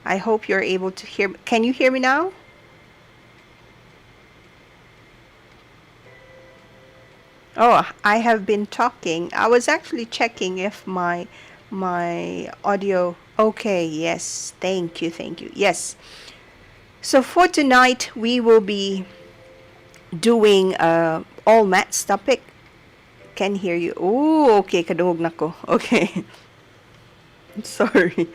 I hope you're able to hear. Can you hear me now? Oh, I have been talking. I was actually checking if my audio. Okay, yes. Thank you, thank you. Yes. So for tonight, we will be doing all maths topic. Can hear you. Oh, okay. Kadungog na ko. Okay. Sorry.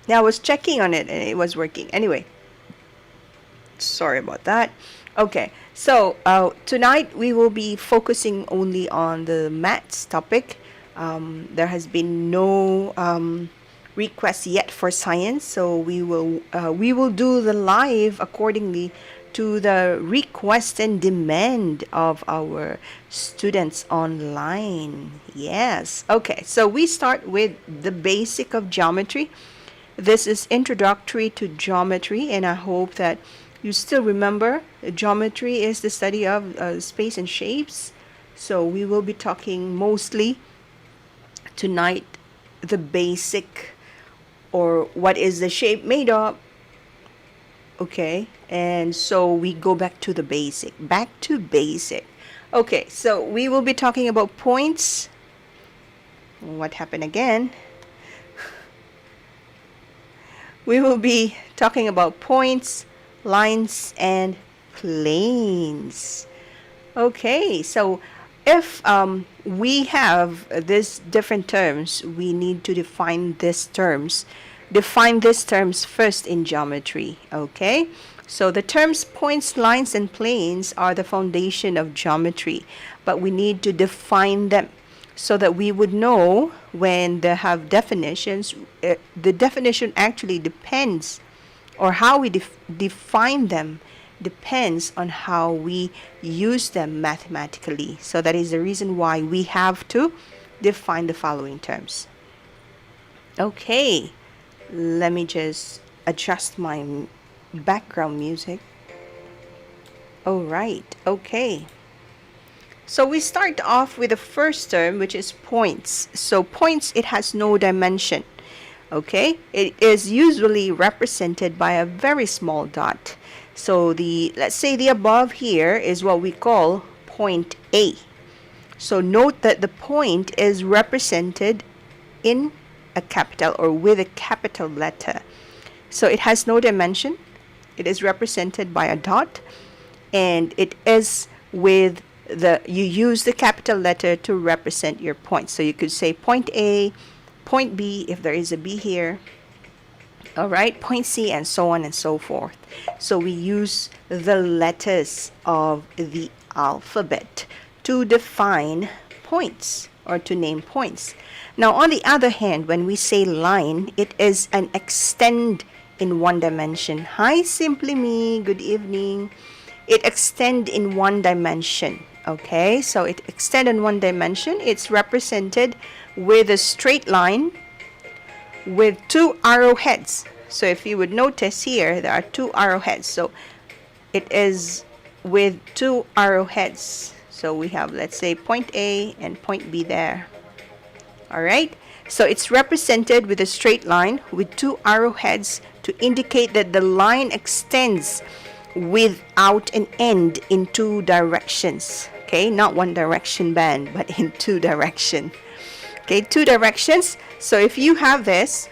Yeah, I was checking on it and it was working. Anyway, sorry about that. Okay, so tonight we will be focusing only on the maths topic. There has been no request yet for science, so we will do the live accordingly to the request and demand of our students online. Yes. Okay, so we start with the basic of geometry. This is introductory to geometry, and I hope that you still remember geometry is the study of space and shapes. So we will be talking mostly tonight the basic, or what is the shape made of. Okay, and so we go back to the basic. Back to basic. Okay, so we will be talking about points. What happened again? We will be talking about points, lines, and planes. Okay, so if we have these different terms, we need to define these terms. Define these terms first in geometry, okay? So the terms points, lines, and planes are the foundation of geometry, but we need to define them so that we would know when they have definitions. The definition actually depends, or how we define them depends on how we use them mathematically. So that is the reason why we have to define the following terms. Okay, let me just adjust my background music. All right, okay. So we start off with the first term, which is points. So points, it has no dimension. Okay, it is usually represented by a very small dot. So let's say the above here is what we call point A. So note that the point is represented in a capital, or with a capital letter. So it has no dimension. It is represented by a dot, and it is with you use the capital letter to represent your point. So you could say point A, point B, if there is a B here, all right, point C, and so on and so forth. So we use the letters of the alphabet to define points, or to name points. Now, on the other hand, when we say line, it is an extend in one dimension. Hi, Simply Me, good evening. It extend in one dimension. Okay, so it extend in one dimension. It's represented with a straight line with two arrowheads. So if you would notice here, there are two arrowheads. So it is with two arrowheads. So we have, let's say, point A and point B there. All right, so it's represented with a straight line with two arrowheads to indicate that the line extends without an end in two directions. Okay, not one direction band, but in two directions. Okay, two directions. So if you have this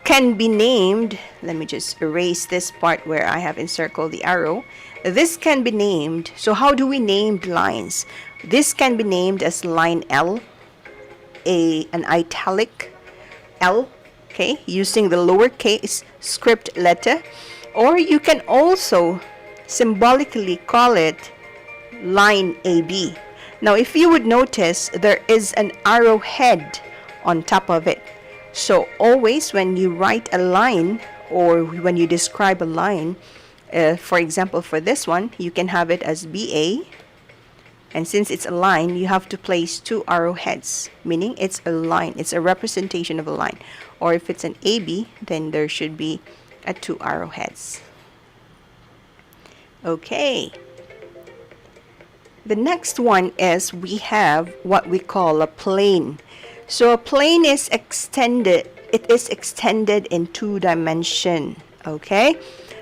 can be named, let me just erase this part where I have encircled the arrow. This can be named, so how do we name lines? This can be named as line L, an italic L, okay, using the lowercase script letter. Or you can also symbolically call it line AB. Now, if you would notice, there is an arrowhead on top of it. So always when you write a line, or when you describe a line, for example, for this one, you can have it as BA. And since it's a line, you have to place two arrowheads, meaning it's a line. It's a representation of a line. Or if it's an AB, then there should be two arrowheads. Okay. The next one is we have what we call a plane. So a plane is extended it is extended in 2 dimension. Okay,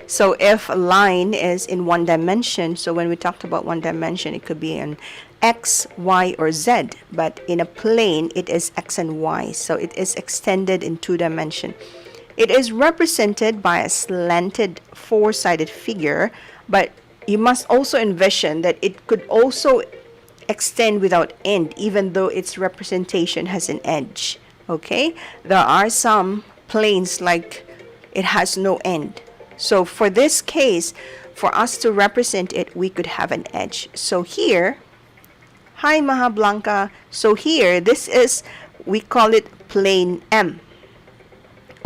so if a line is in 1 dimension, so when we talked about 1 dimension, it could be in x, y, or z, but in a plane it is x and y, so it is extended in 2 dimension. It is represented by a slanted 4-sided figure, but you must also envision that it could also extend without end, even though its representation has an edge. Okay, there are some planes like it has no end. So for this case, for us to represent it, we could have an edge. So here, hi Maha Blanca. So here, this is, we call it plane M.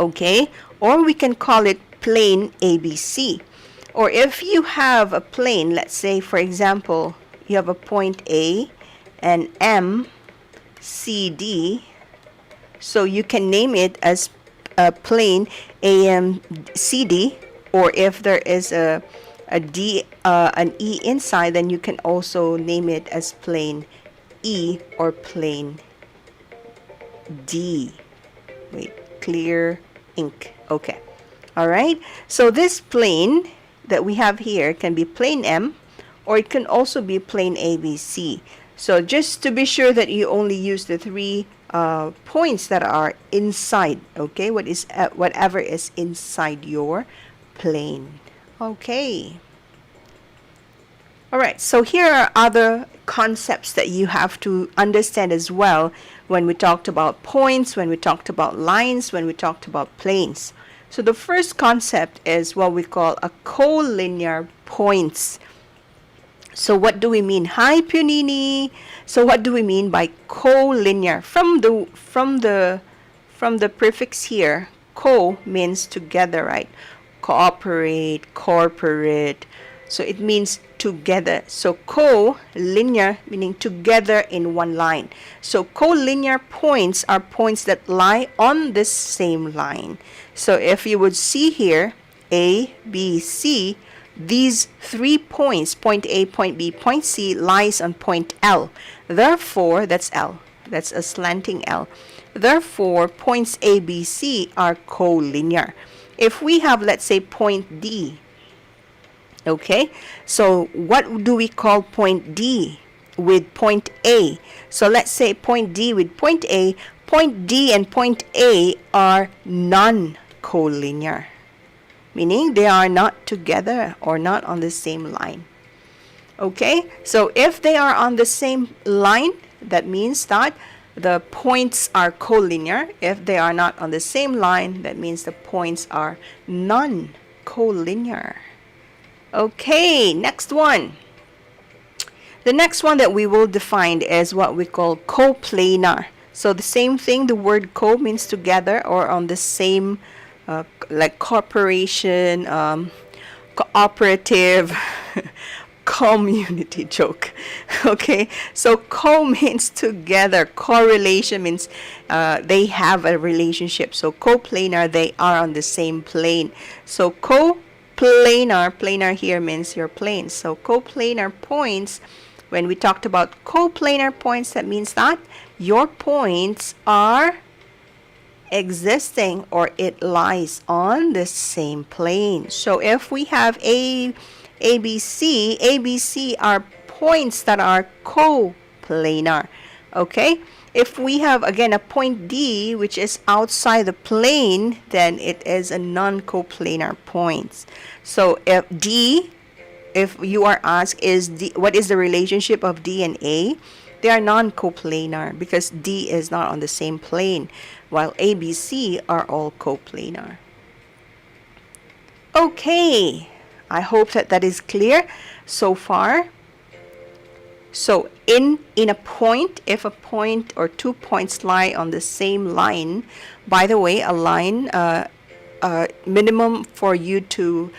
Okay, or we can call it plane ABC. Or if you have a plane, let's say for example, you have a point A and M, C, D, so you can name it as a plane AMCD, or if there is an E inside, then you can also name it as plane E or plane D. Wait, clear ink. Okay. All right. So this plane that we have here can be plane M, or it can also be plane ABC. So just to be sure that you only use the 3 points that are inside, okay, whatever is inside your plane. Okay. All right, so here are other concepts that you have to understand as well when we talked about points, when we talked about lines, when we talked about planes. So the first concept is what we call a collinear points. So what do we mean? Hi Punini. So what do we mean by collinear? From the prefix here, co means together, right? Cooperate, corporate. So it means together. So co-linear meaning together in one line. So collinear points are points that lie on this same line. So if you would see here, A, B, C, these 3 points, point A, point B, point C, lies on point L. Therefore, that's L. That's a slanting L. Therefore, points A, B, C are collinear. If we have, let's say, point D, okay, so what do we call point D with point A? So let's say point D with point A. Point D and point A are non-collinear, meaning they are not together or not on the same line. Okay, so if they are on the same line, that means that the points are collinear. If they are not on the same line, that means the points are non-collinear. Okay, next one. The next one that we will define is what we call coplanar. So the same thing, the word co means together or on the same, like corporation, cooperative, community joke. Okay, so co means together. Correlation means they have a relationship. So coplanar, they are on the same plane. So coplanar, planar here means your plane. So coplanar points, when we talked about coplanar points, that means that your points are existing or it lies on the same plane. So if we have ABC are points that are coplanar. Okay? If we have again a point D which is outside the plane, then it is a non-coplanar point. So if you are asked what is the relationship of D and A, they are non-coplanar because D is not on the same plane, while ABC are all coplanar. Okay, I hope that is clear so far. So in a point, if a point or 2 points lie on the same line, by the way, a line, minimum for you to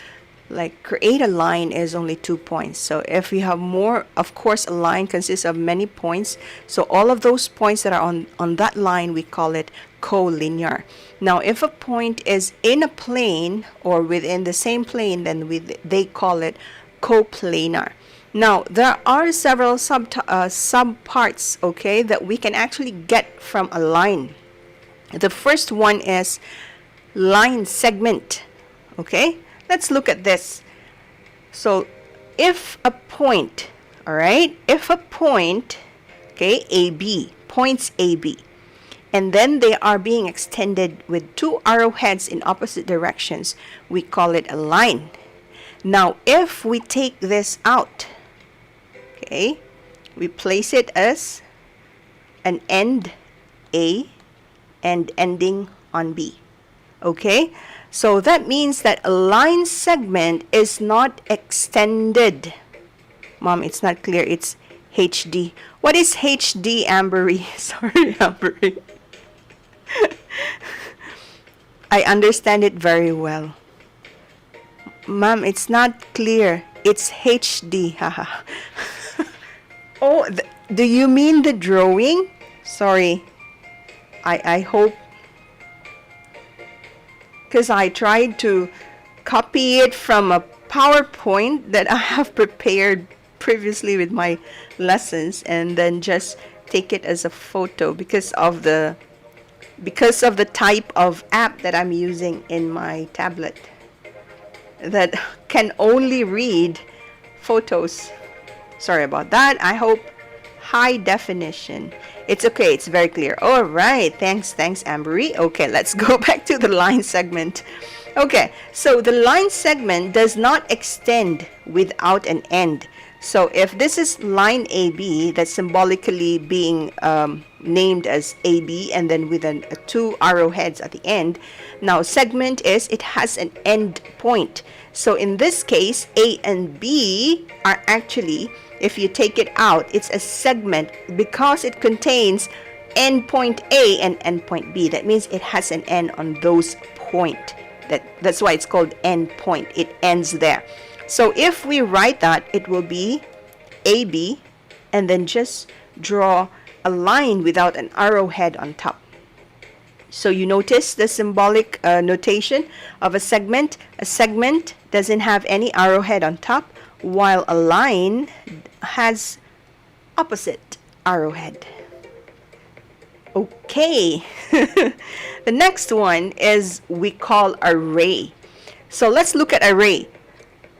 like create a line is only 2 points. So if you have more, of course, a line consists of many points. So all of those points that are on that line, we call it collinear. Now, if a point is in a plane or within the same plane, then they call it coplanar. Now, there are several subparts, okay, that we can actually get from a line. The first one is line segment. Okay, let's look at this. So if a point, all right, if a point, okay, AB, points AB, and then they are being extended with two arrowheads in opposite directions, we call it a line. Now, if we take this out, okay, we place it as an end A and ending on B. Okay, so that means that a line segment is not extended. Mom, it's not clear. It's HD. What is HD, Ambery? Sorry, Ambery. I understand it very well. Mom, it's not clear. It's HD. Haha. Oh, do you mean the drawing? Sorry. I hope, because I tried to copy it from a PowerPoint that I have prepared previously with my lessons, and then just take it as a photo because of the type of app that I'm using in my tablet that can only read photos. Sorry about that. I hope high definition. It's okay. It's very clear. All right. Thanks, Ambery. Okay, let's go back to the line segment. Okay, so the line segment does not extend without an end. So if this is line AB, that's symbolically being named as AB, and then with two arrowheads at the end. Now, segment is, it has an end point. So in this case, A and B are actually, if you take it out, it's a segment because it contains endpoint A and endpoint B. That means it has an end on those points. That's why it's called endpoint. It ends there. So if we write that, it will be AB, and then just draw a line without an arrowhead on top. So you notice the symbolic notation of a segment. A segment doesn't have any arrowhead on top, while a line has opposite arrowhead. Okay. The next one is we call array. So let's look at array.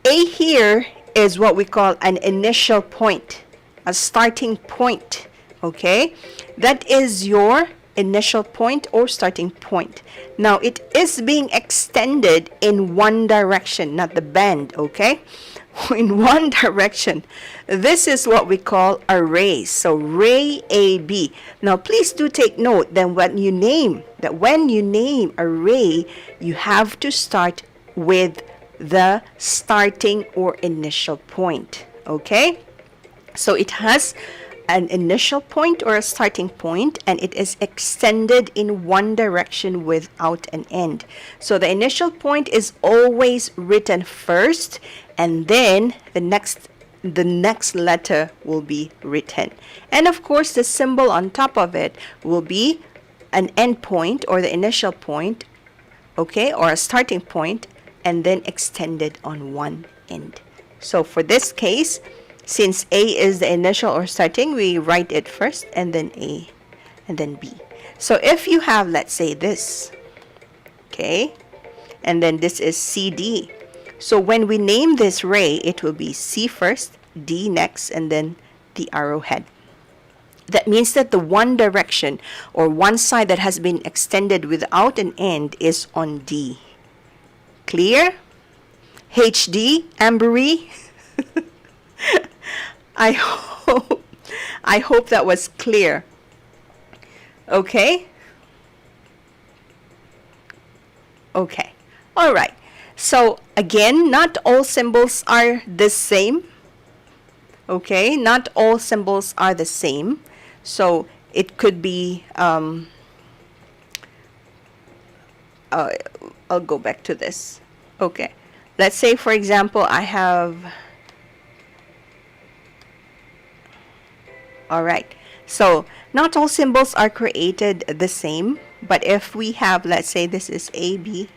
A here is what we call an initial point, a starting point. Okay, that is your initial point or starting point. Now it is being extended in one direction, not the bend. Okay, in one direction. This is what we call array. So ray AB. Now please do take note that when you name array, you have to start with the starting or initial point. Okay, so it has an initial point or a starting point, and it is extended in one direction without an end. So the initial point is always written first, and then the next letter will be written. And of course, the symbol on top of it will be an end point or the initial point, okay, or a starting point, and then extended on one end. So for this case, since A is the initial or starting, we write it first, and then A, and then B. So if you have, let's say this, okay, and then this is CD. So when we name this ray, it will be C first, D next, and then the arrowhead. That means that the one direction or one side that has been extended without an end is on D. Clear? HD, Ambery? I hope that was clear. Okay? Okay. All right. So again, not all symbols are the same. Okay? Not all symbols are the same. So it could be I'll go back to this. Okay. Let's say, for example, I have... Alright, so not all symbols are created the same, but if we have, let's say this is AB,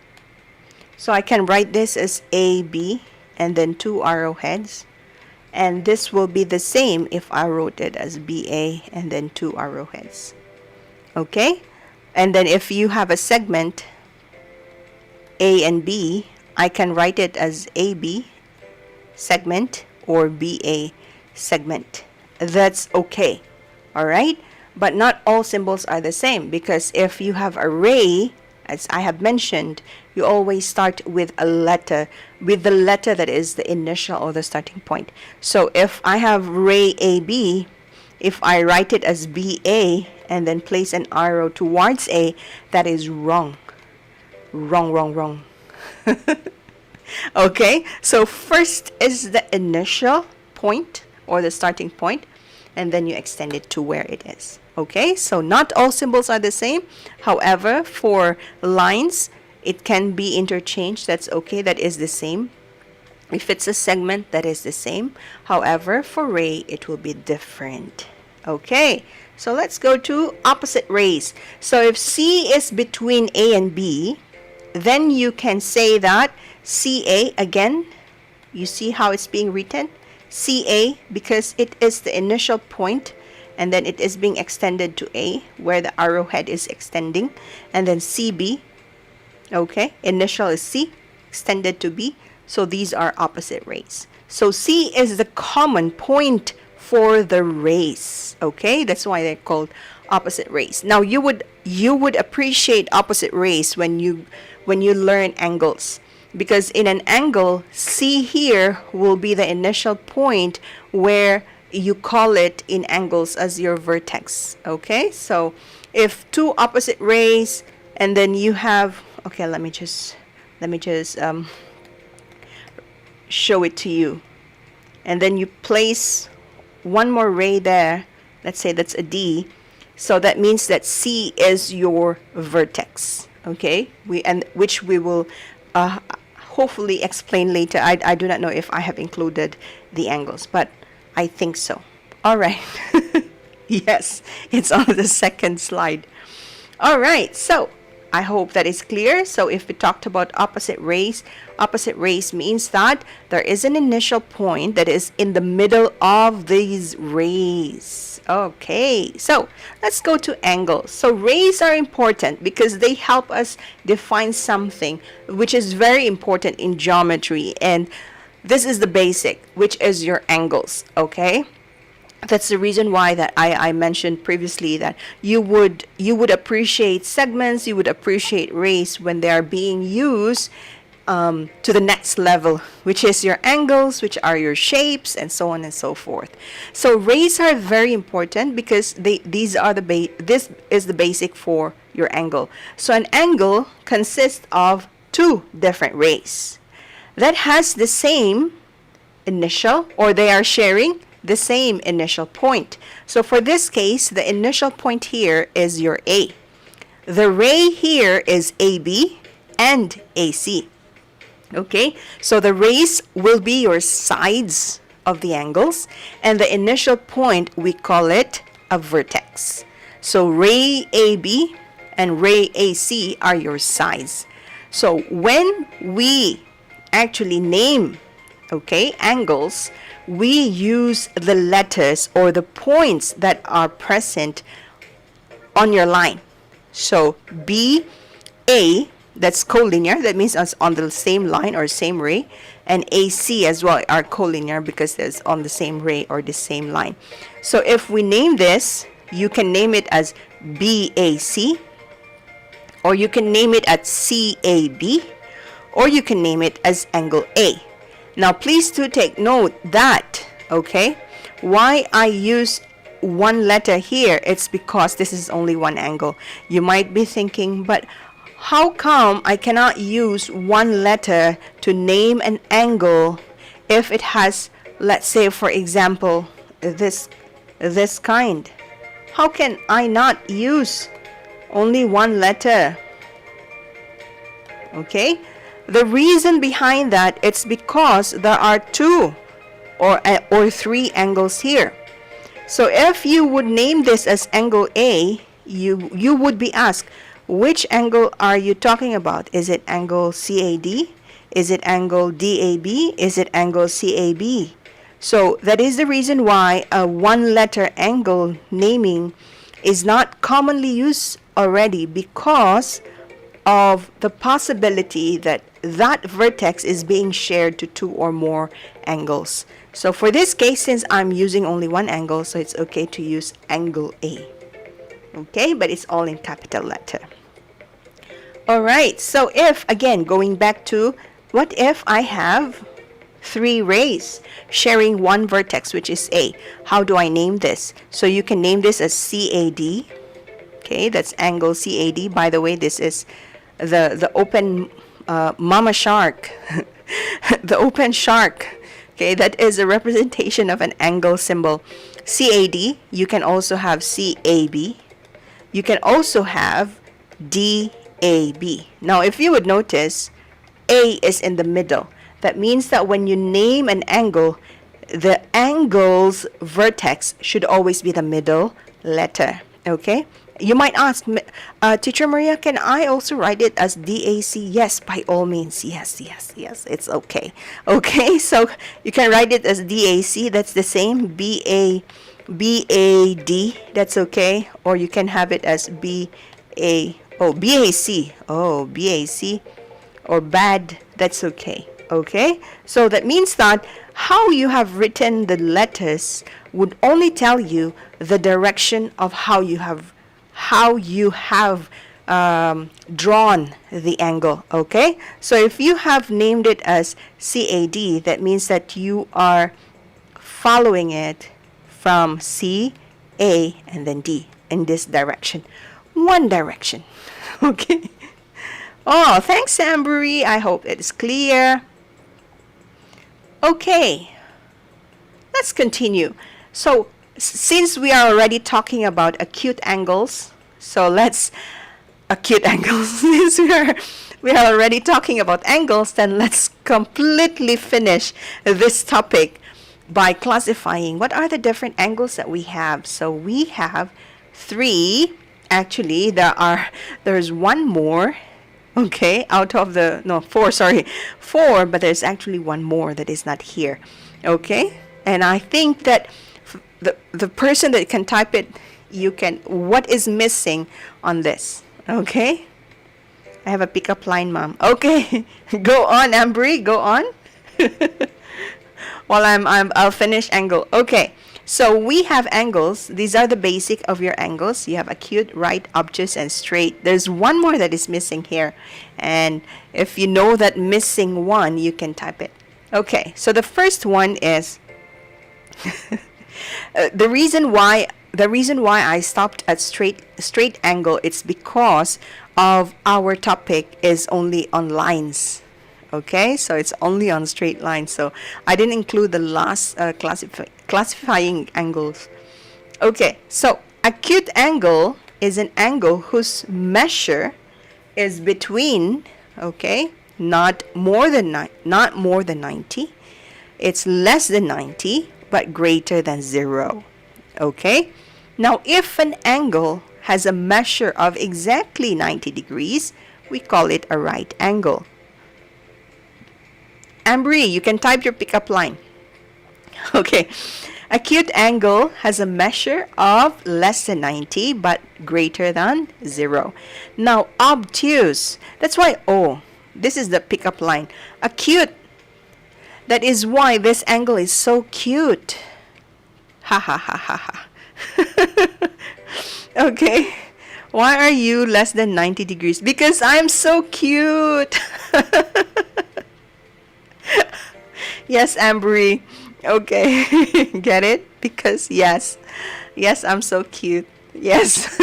so I can write this as AB and then two arrowheads, and this will be the same if I wrote it as BA and then two arrowheads. Okay, And then if you have a segment A and B, I can write it as AB segment or BA segment. That's okay. All right? But not all symbols are the same, because if you have a ray, as I have mentioned, you always start with a letter, with the letter that is the initial or the starting point. So if I have ray AB, if I write it as BA and then place an arrow towards A, that is wrong. Wrong, wrong, wrong. Okay, so first is the initial point or the starting point, and then you extend it to where it is. Okay, so not all symbols are the same. However, for lines, it can be interchanged. That's okay, that is the same. If it's a segment, that is the same. However, for ray, it will be different. Okay, so let's go to opposite rays. So if C is between A and B, then you can say that CA, again, you see how it's being written? CA, because it is the initial point, and then it is being extended to A, where the arrowhead is extending. And then CB, okay, initial is C, extended to B. So these are opposite rays. So C is the common point for the rays, okay? That's why they're called opposite rays. Now you would appreciate opposite rays when you learn angles, because in an angle, C here will be the initial point where you call it in angles as your vertex. Okay, so if two opposite rays, and then you have, okay, let me just show it to you, and then you place one more ray there. Let's say that's a D, so that means that C is your vertex. Okay, which we will hopefully explain later. I do not know if I have included the angles, but I think so. All right. Yes, it's on the second slide. All right, so I hope that is clear. So if we talked about opposite rays means that there is an initial point that is in the middle of these rays. Okay, so let's go to angles. So rays are important because they help us define something which is very important in geometry, and this is the basic, which is your angles. Okay, that's the reason why that I mentioned previously that you would appreciate segments, you would appreciate rays when they are being used to the next level, which is your angles, which are your shapes, and so on and so forth. So rays are very important because this is the basic for your angle. So an angle consists of two different rays that has the same initial, or they are sharing the same initial point. So for this case, the initial point here is your A. The ray here is AB and AC. Okay, so the rays will be your sides of the angles, and the initial point, we call it a vertex. So ray AB and ray AC are your sides. So when we actually name, okay, angles, we use the letters or the points that are present on your line. So BA, that's collinear, that means it's on the same line or same ray, and AC as well are collinear because it's on the same ray or the same line. So if we name this, you can name it as BAC, or you can name it as CAB, or you can name it as angle A. Now please do take note that, okay, why I use one letter here, it's because this is only one angle. You might be thinking, but how come I cannot use one letter to name an angle if it has, let's say for example, this kind? How can I not use only one letter? Okay, the reason behind that, it's because there are two or three angles here. So if you would name this as angle A, you would be asked, which angle are you talking about? Is it angle CAD? Is it angle DAB? Is it angle CAB? So that is the reason why a one letter angle naming is not commonly used already because of the possibility that that vertex is being shared to two or more angles. So for this case, since I'm using only one angle, so it's okay to use angle A. Okay, but it's all in capital letter. All right, so if, again, going back to, what if I have three rays sharing one vertex, which is A? How do I name this? So you can name this as CAD. Okay, that's angle CAD. By the way, this is the open mama shark, the open shark. Okay, that is a representation of an angle symbol. CAD, you can also have CAB. You can also have DAB. Now, if you would notice, A is in the middle. That means that when you name an angle, the angle's vertex should always be the middle letter. Okay? You might ask, Teacher Maria, can I also write it as DAC? Yes, by all means. Yes. It's okay. Okay, so you can write it as DAC. That's the same. BAD. That's okay. Or you can have it as BAC. BAC. Or BAD. That's okay. Okay, so that means that how you have written the letters would only tell you the direction of how you have drawn the angle. Okay, so if you have named it as CAD, that means that you are following it from C, A, and then D in this direction. One direction. Okay. Oh, thanks, Ambery. I hope it is clear. Okay, let's continue. So since we are already talking about acute angles, so let's acute angles. Since we are already talking about angles, then let's completely finish this topic by classifying what are the different angles that we have. So we have three. Actually, there's one more. Okay, out of the, no, four, but there's actually one more that is not here. Okay, and I think that the person that can type it, what is missing on this? Okay, I have a pickup line, Mom. Okay, go on, Ambry, go on. While I'll finish angle. Okay. So we have angles. These are the basic of your angles. You have acute, right, obtuse, and straight. There's one more that is missing here. And if you know that missing one, you can type it. Okay, so the first one is the reason why I stopped at straight angle, it's because of our topic is only on lines. Okay, so it's only on straight lines. So I didn't include the last classifying angles. Okay, so acute angle is an angle whose measure is between, okay, not more than 90. It's less than 90, but greater than 0. Okay, now if an angle has a measure of exactly 90 degrees, we call it a right angle. Ambry, you can type your pickup line. Okay, acute angle has a measure of less than 90 but greater than 0. Now obtuse, that's why, this is the pickup line. Acute, that is why this angle is so cute. Ha ha ha ha ha. Okay, why are you less than 90 degrees? Because I'm so cute. Yes, Ambry. Okay. Get it? Because yes, I'm so cute. Yes.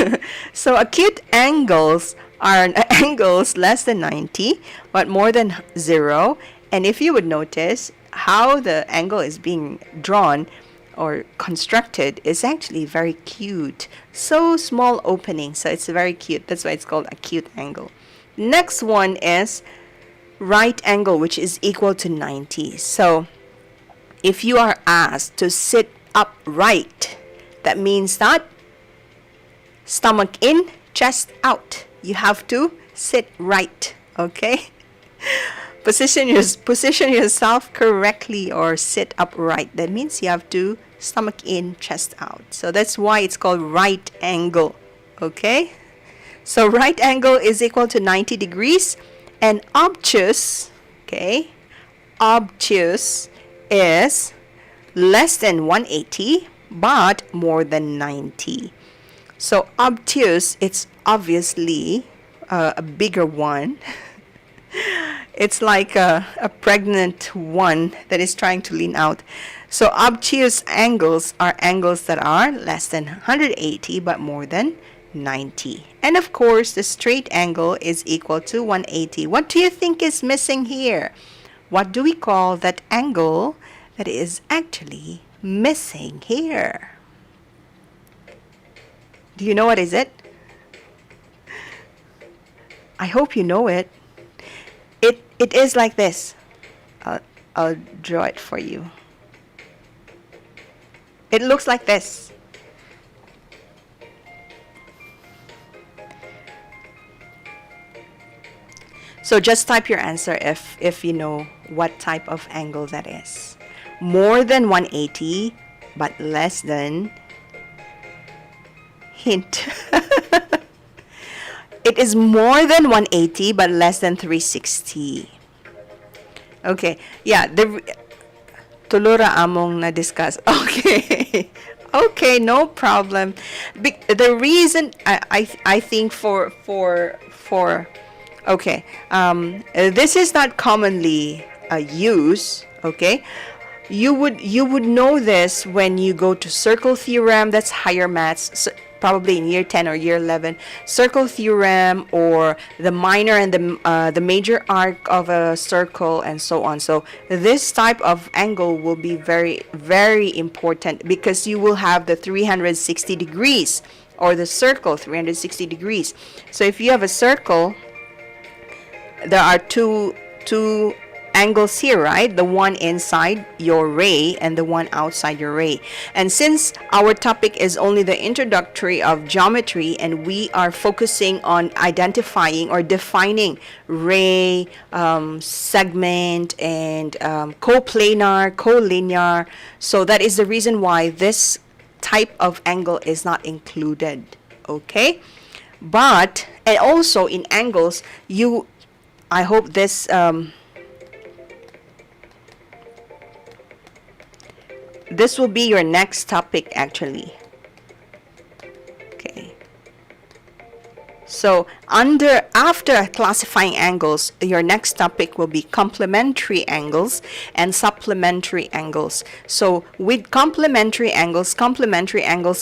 So acute angles are angles less than 90 but more than 0. And if you would notice, how the angle is being drawn or constructed is actually very cute. So small opening, so it's very cute. That's why it's called acute angle. Next one is right angle, which is equal to 90. So if you are asked to sit upright, that means that stomach in, chest out. You have to sit right. Okay. Position yourself correctly or sit upright. That means you have to stomach in, chest out. So that's why it's called right angle. Okay. So right angle is equal to 90 degrees, and obtuse, okay, obtuse is less than 180 but more than 90. So obtuse, it's obviously a bigger one. It's like a pregnant one that is trying to lean out. So obtuse angles are angles that are less than 180 but more than 90. And of course, the straight angle is equal to 180. What do you think is missing here? What do we call that angle that is actually missing here? Do you know what is it? I hope you know it. It is like this. I'll draw it for you. It looks like this. So just type your answer if you know what type of angle that is. More than 180 but less than, hint. It is more than 180 but less than 360. Okay, yeah, tulura among na discuss. Okay. Okay, no problem. The reason I think for okay, this is not commonly used. Okay, you would know this when you go to circle theorem. That's higher maths. So probably in year 10 or year 11, circle theorem, or the minor and the major arc of a circle, and so on. So this type of angle will be very, very important because you will have the 360 degrees, or the circle 360 degrees. So if you have a circle, there are two angles here, right? The one inside your ray and the one outside your ray. And since our topic is only the introductory of geometry, and we are focusing on identifying or defining ray, segment, and coplanar, collinear, so that is the reason why this type of angle is not included. Okay, but and also in angles, I hope this this will be your next topic actually. Okay. So after classifying angles, your next topic will be complementary angles and supplementary angles. So with complementary angles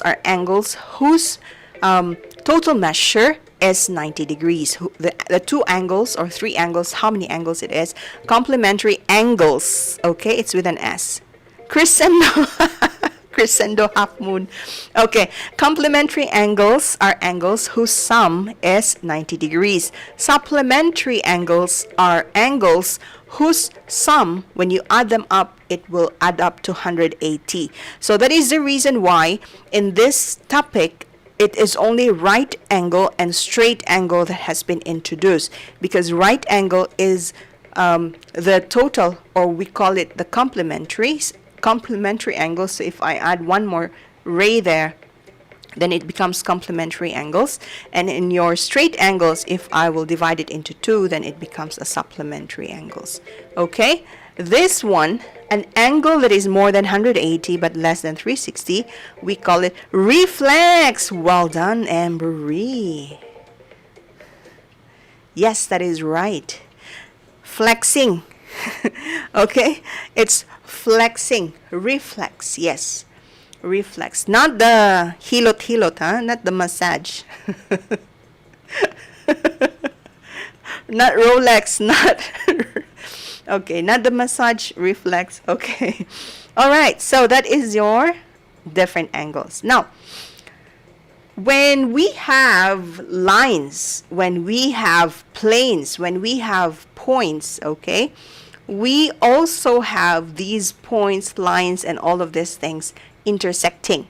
are angles whose total measure is 90 degrees. The two angles or three angles, how many angles it is? Complementary angles. Okay, it's with an S. Crescendo. Crescendo, half moon. Okay, complementary angles are angles whose sum is 90 degrees. Supplementary angles are angles whose sum, when you add them up, it will add up to 180. So that is the reason why in this topic, it is only right angle and straight angle that has been introduced, because right angle is the total, or we call it the complementary angles. So if I add one more ray there, then it becomes complementary angles. And in your straight angles, if I will divide it into two, then it becomes a supplementary angles. Okay, this one, an angle that is more than 180 but less than 360, we call it reflex. Well done, Ambery. Yes, that is right. Flexing. Okay, it's flexing. Reflex, yes. Reflex. Not the hilot, huh? Not the massage. Not Rolex, not... Okay, not the massage, reflex. Okay. All right, so that is your different angles. Now, when we have lines, when we have planes, when we have points, okay, we also have these points, lines, and all of these things intersecting.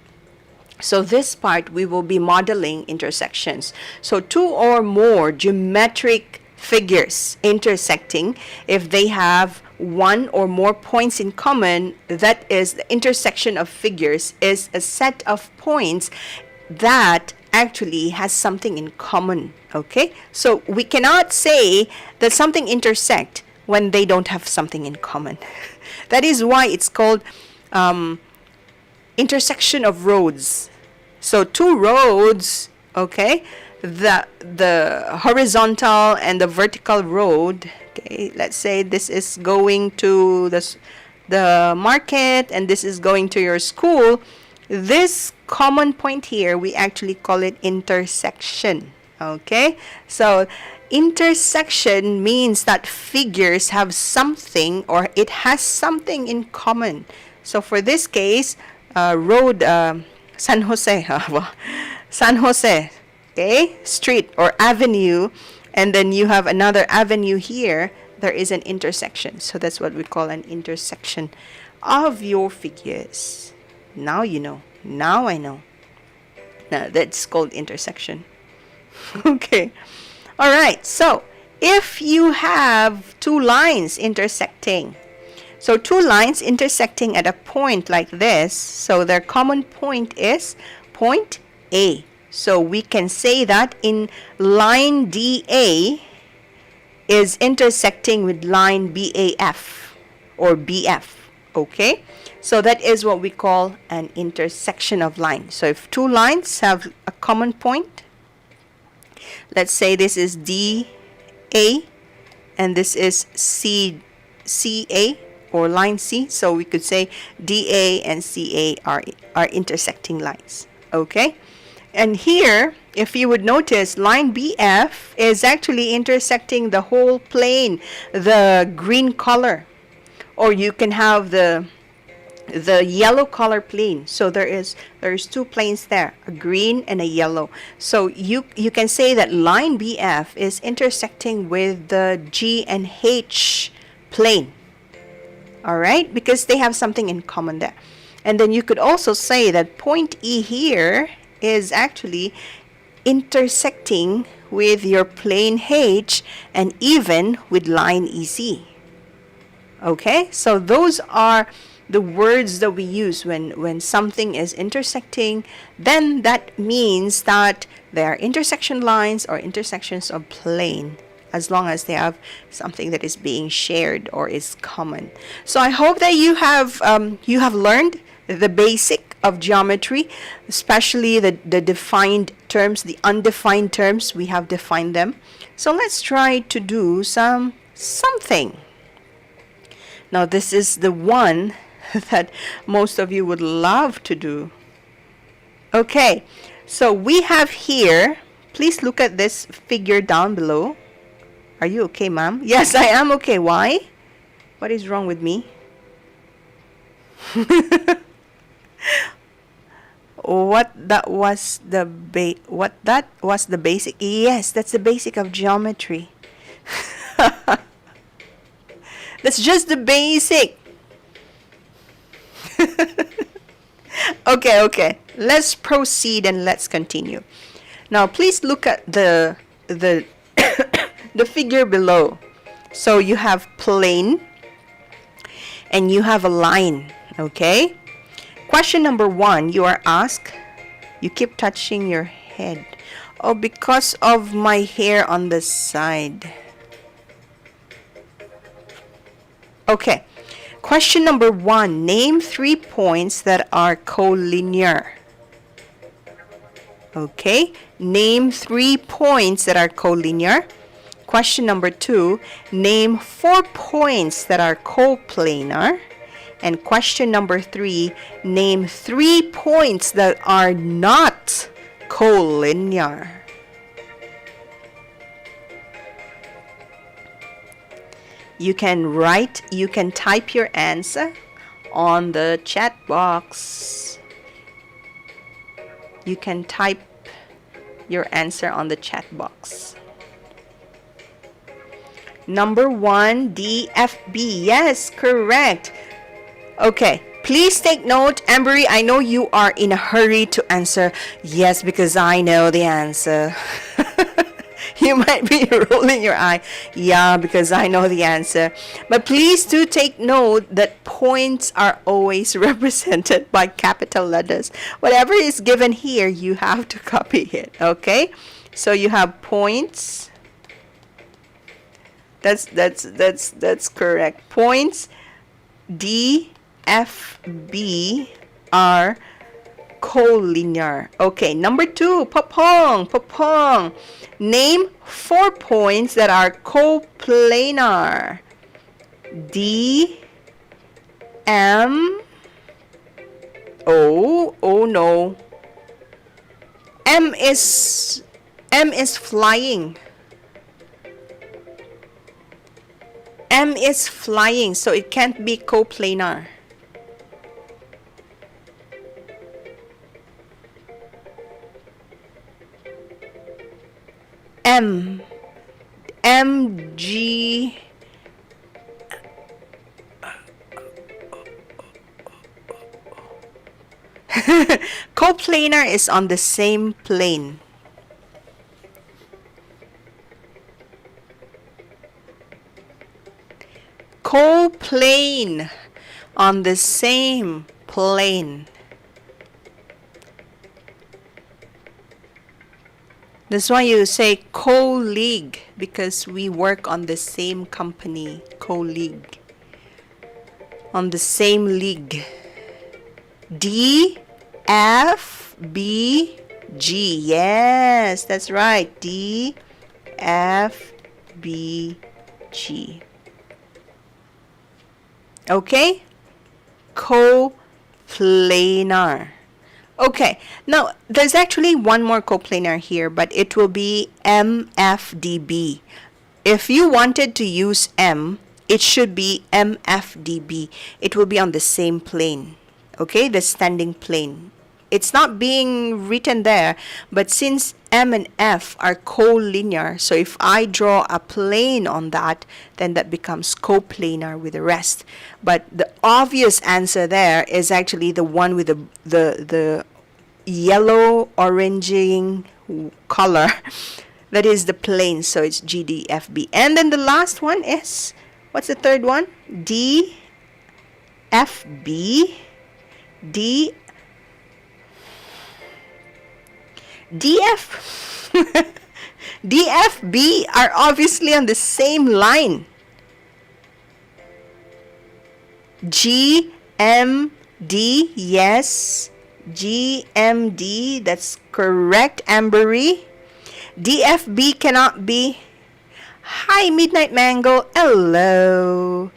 So this part, we will be modeling intersections. So two or more geometric figures intersecting, if they have one or more points in common, that is, the intersection of figures is a set of points that actually has something in common. Okay, so we cannot say that something intersect when they don't have something in common. That is why it's called intersection of roads. So two roads, okay, the horizontal and the vertical road, okay, let's say this is going to the market and this is going to your school. This common point here, we actually call it intersection. Okay, so intersection means that figures have something, or it has something in common. So for this case, road San Jose, San Jose, okay, street or avenue, and then you have another avenue here. There is an intersection, so that's what we call an intersection of your figures. Now you know. Now I know. Now that's called intersection. Okay. All right. So if you have two lines intersecting, so two lines intersecting at a point like this, so their common point is point A. So we can say that in line DA is intersecting with line BAF or BF. Okay, so that is what we call an intersection of lines. So if two lines have a common point, let's say this is DA and this is CA or line C. So we could say DA and CA are intersecting lines. Okay, and here, if you would notice, line BF is actually intersecting the whole plane, the green color. Or you can have the yellow color plane. So there's two planes there, a green and a yellow. So you can say that line BF is intersecting with the G and H plane. All right, because they have something in common there. And then you could also say that point E here is actually intersecting with your plane H and even with line EC. Okay, so those are the words that we use when something is intersecting. Then that means that they are intersection lines or intersections of plane, as long as they have something that is being shared or is common. So I hope that you have learned the basic of geometry, especially the defined terms, the undefined terms. We have defined them. So let's try to do something. Now this is the one that most of you would love to do. Okay, so we have here, please look at this figure down below. Are you okay, ma'am? Yes, I am okay. Why? What is wrong with me? That was the basic? Yes, that's the basic of geometry. That's just the basic. Okay. Let's proceed and let's continue. Now, please look at the the figure below. So you have plane and you have a line. Okay. Question number 1, you are asked. You keep touching your head. Oh, because of my hair on the side. Okay, question number 1. Name 3 points that are collinear. Okay, name 3 points that are collinear. Question number 2. Name 4 points that are coplanar. And question number 3. Name 3 points that are not collinear. You can type your answer on the chat box. You can type your answer on the chat box. Number 1, DFB. Yes, correct. Okay, please take note. Ambery, I know you are in a hurry to answer. Yes, because I know the answer. You might be rolling your eye. Yeah, because I know the answer. But please do take note that points are always represented by capital letters. Whatever is given here, you have to copy it. Okay? So you have points. That's correct. Points D, F, B are collinear. Okay, number 2, Popong. Name 4 points that are coplanar. D, M, oh no. M is flying. M is flying, so it can't be coplanar. G. Coplanar is on the same plane. Coplane, on the same plane. That's why you say colleague, because we work on the same company. Colleague. On the same league. D, F, B, G. Yes, that's right. D, F, B, G. Okay? Coplanar. Okay, now there's actually one more coplanar here, but it will be MFDB. If you wanted to use M, it should be MFDB. It will be on the same plane. Okay, the standing plane. It's not being written there, but since M and F are collinear, so if I draw a plane on that, then that becomes coplanar with the rest. But the obvious answer there is actually the one with the yellow oranging color. That is the plane, so it's GDFB. And then the last one is, what's the third one? DFB. DFB are obviously on the same line. GMD, yes. GMD, that's correct, Ambery. DFB cannot be. Hi, Midnight Mango. Hello.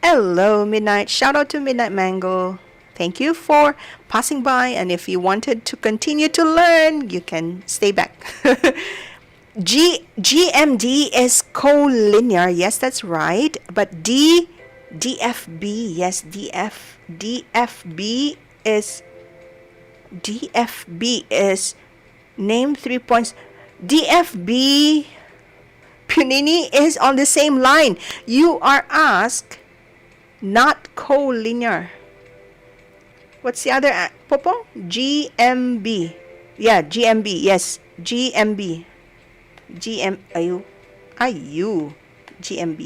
Hello, Midnight. Shout out to Midnight Mango. Thank you for passing by, and if you wanted to continue to learn, you can stay back. GMD is collinear. Yes, that's right. But DFB, yes, DFB is name 3 points. DFB Punini is on the same line. You are asked not collinear. What's the other, Popo? GMB. Yeah, GMB. Yes, GMB. GMB.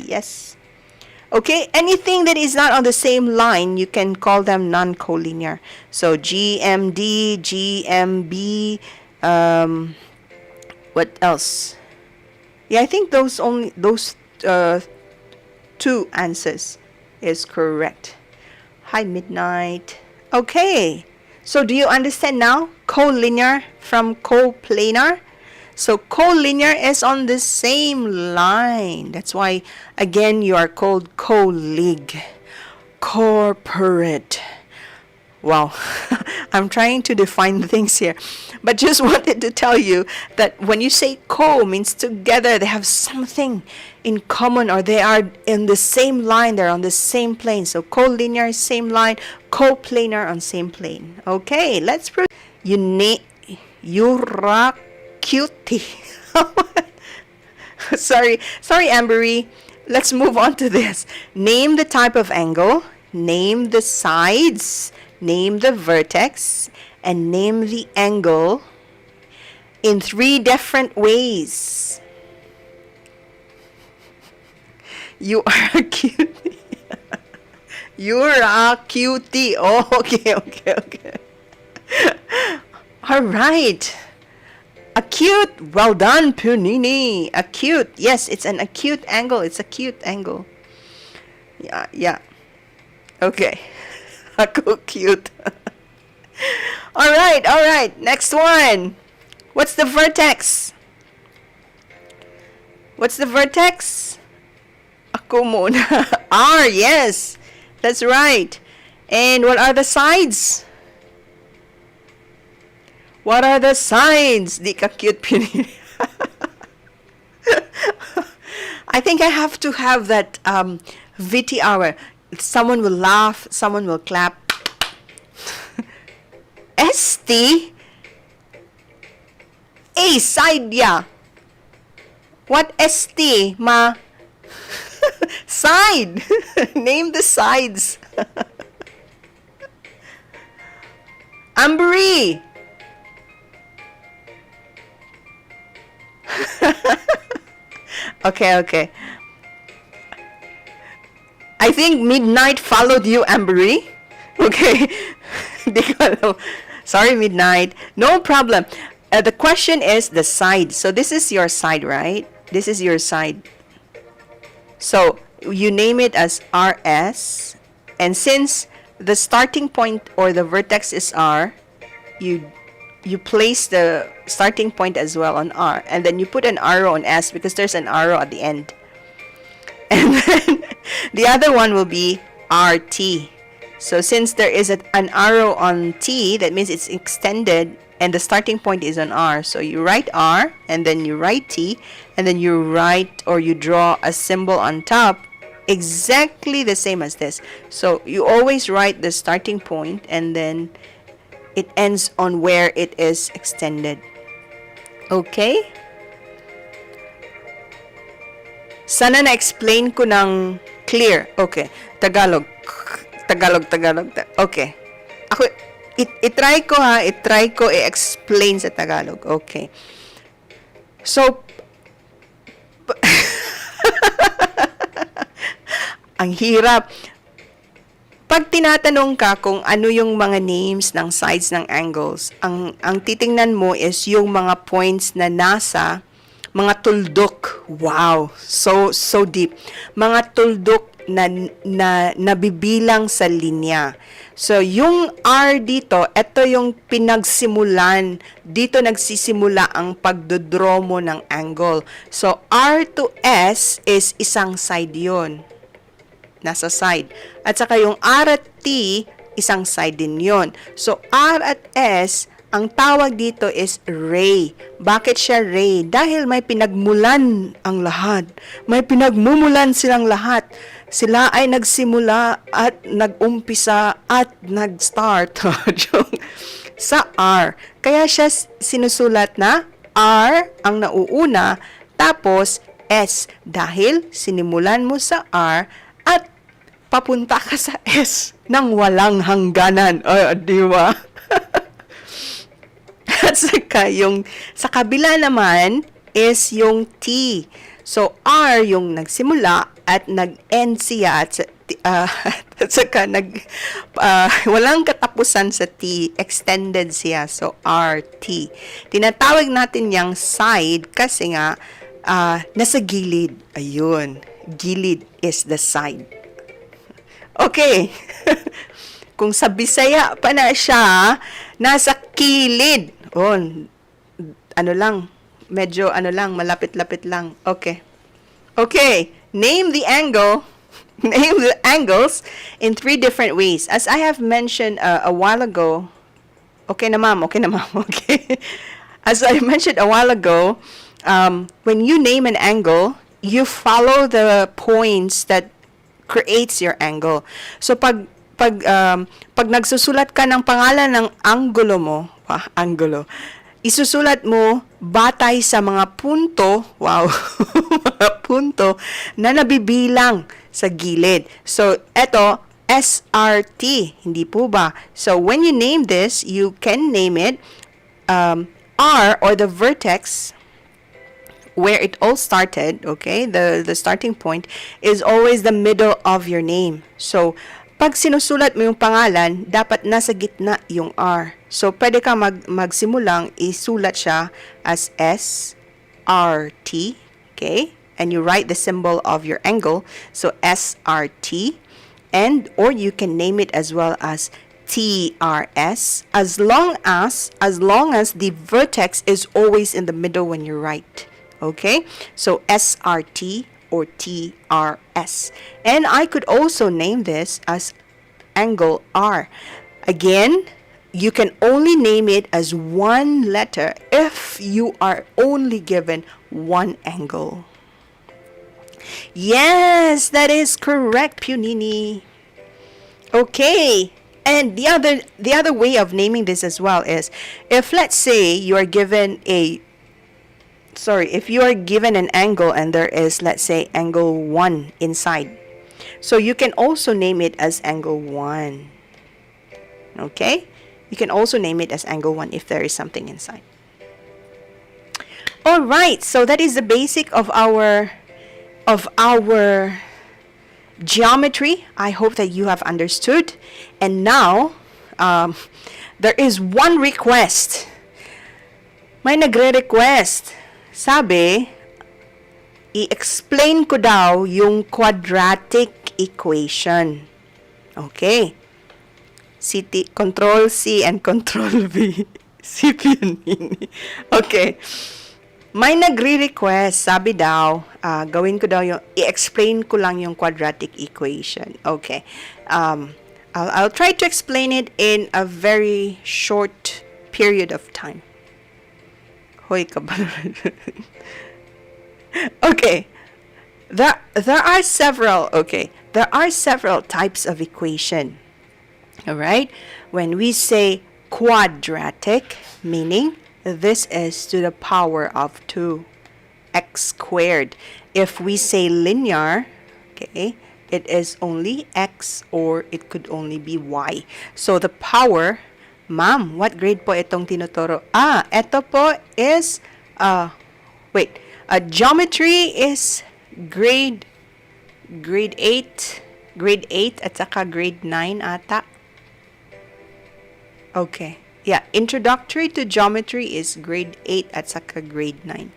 Yes. Okay, anything that is not on the same line, you can call them non-collinear. So GMD, GMB, what else? Yeah, I think those 2 answers is correct. Hi, Midnight. Okay, so do you understand now? Collinear from coplanar. So collinear is on the same line. That's why, again, you are called colleague, corporate. Wow, I'm trying to define things here. But just wanted to tell you that when you say co means together, they have something in common, or they are in the same line, they're on the same plane. So collinear, same line, coplanar on same plane. Okay, let's proceed. Cutie. Sorry, Ambery. Let's move on to this. Name the type of angle, name the sides, name the vertex, and name the angle in 3 different ways. You are a cutie. You're a cutie. Oh, okay, okay, okay. All right. Acute. Well done, Punini. Acute. Yes, it's an acute angle. It's a cute angle. Yeah, yeah. Okay. Ako cute. All right, all right. Next one. What's the vertex? What's the vertex? Ako muna. R, yes. That's right. And what are the sides? What are the sides? Di ka cute, Pinili. I think I have to have that VTR. Someone will laugh, someone will clap. ST? A, side, yeah. What ST, ma? Side. Name the sides. Ambery. Okay, okay. I think Midnight followed you, Ambery. Okay. Sorry, Midnight. No problem. The question is the side. So this is your side, right? This is your side. So you name it as RS. And since the starting point or the vertex is R, you place the starting point as well on R, and then you put an arrow on S because there's an arrow at the end. And then the other one will be RT. So since there is an arrow on T, that means it's extended and the starting point is on R. So you write R and then you write T and then you write or you draw a symbol on top exactly the same as this. So you always write the starting point and then it ends on where it is extended. Okay? Sana na-explain ko ng clear. Okay. Tagalog. Okay. Ako, itry ko ha. Itry ko i-explain sa Tagalog. Okay. So, ang hirap. Pag tinatanong ka kung ano yung mga names ng sides ng angles, ang titingnan mo is yung mga points na nasa mga tuldok. Wow, so deep. Mga tuldok na nabibilang sa linya. So yung R dito, ito yung pinagsimulan. Dito nagsisimula ang pagdodraw mo ng angle. So R to S is isang side yon. Nasa side. At saka yung R at T, isang side din yon. So, R at S, ang tawag dito is ray. Bakit siya ray? Dahil may pinagmulan ang lahat. May pinagmumulan silang lahat. Sila ay nagsimula at nagumpisa at nag-start sa R. Kaya siya sinusulat na R ang nauuna, tapos S. Dahil sinimulan mo sa R, at papunta ka sa S nang walang hangganan. Di ba? At saka yung sa kabila naman is yung T. So, R yung nagsimula at nag-end siya at saka walang katapusan sa T, extended siya. So, RT. Tinatawag natin yung side kasi nga nasa gilid. Ayun. Gilid is the side. Okay. Kung sa Bisaya pa na siya, nasa kilid. Oh, malapit-lapit lang. Okay. Okay. Name the angle. Name the angles in 3 different ways. As I have mentioned a while ago. Okay na ma'am. Okay. As I mentioned a while ago, when you name an angle, you follow the points that creates your angle. So pag nagsusulat ka ng pangalan ng anggulo mo, isusulat mo batay sa mga punto, mga punto na nabibilang sa gilid. So eto SRT, hindi po ba? So when you name this, you can name it R or the vertex where it all started, okay, the starting point is always the middle of your name. So, pag sinusulat mo yung pangalan, dapat nasa gitna yung R. So, pwede ka magsimulang isulat siya as SRT, okay? And you write the symbol of your angle, so SRT, and or you can name it as well as TRS, as long as the vertex is always in the middle when you write. Okay, so SRT or TRS. And I could also name this as angle R. Again, you can only name it as one letter if you are only given one angle. Yes, that is correct, Punini. Okay. And the other way of naming this as well is, if let's say you are given if you are given an angle and there is, let's say, angle 1 inside. So you can also name it as angle 1. Okay? You can also name it as angle 1 if there is something inside. All right, so that is the basic of our geometry. I hope that you have understood. And now, there is one request. May nagre-request. Sabi, i-explain ko daw yung quadratic equation. Okay. Control C and Control V. CPN. Okay. May nagre-request, sabi daw, gawin ko daw yung, i-explain ko lang yung quadratic equation. Okay. I'll try to explain it in a very short period of time. Hoy ka ba? Okay. There are several types of equation. All right? When we say quadratic, meaning this is to the power of 2, x squared. If we say linear, okay, it is only x or it could only be y. So the power, ma'am, what grade po itong tinuturo? Ito po is, geometry is grade 8 at saka grade 9 ata. Okay. Yeah, introductory to geometry is grade 8 at saka grade 9.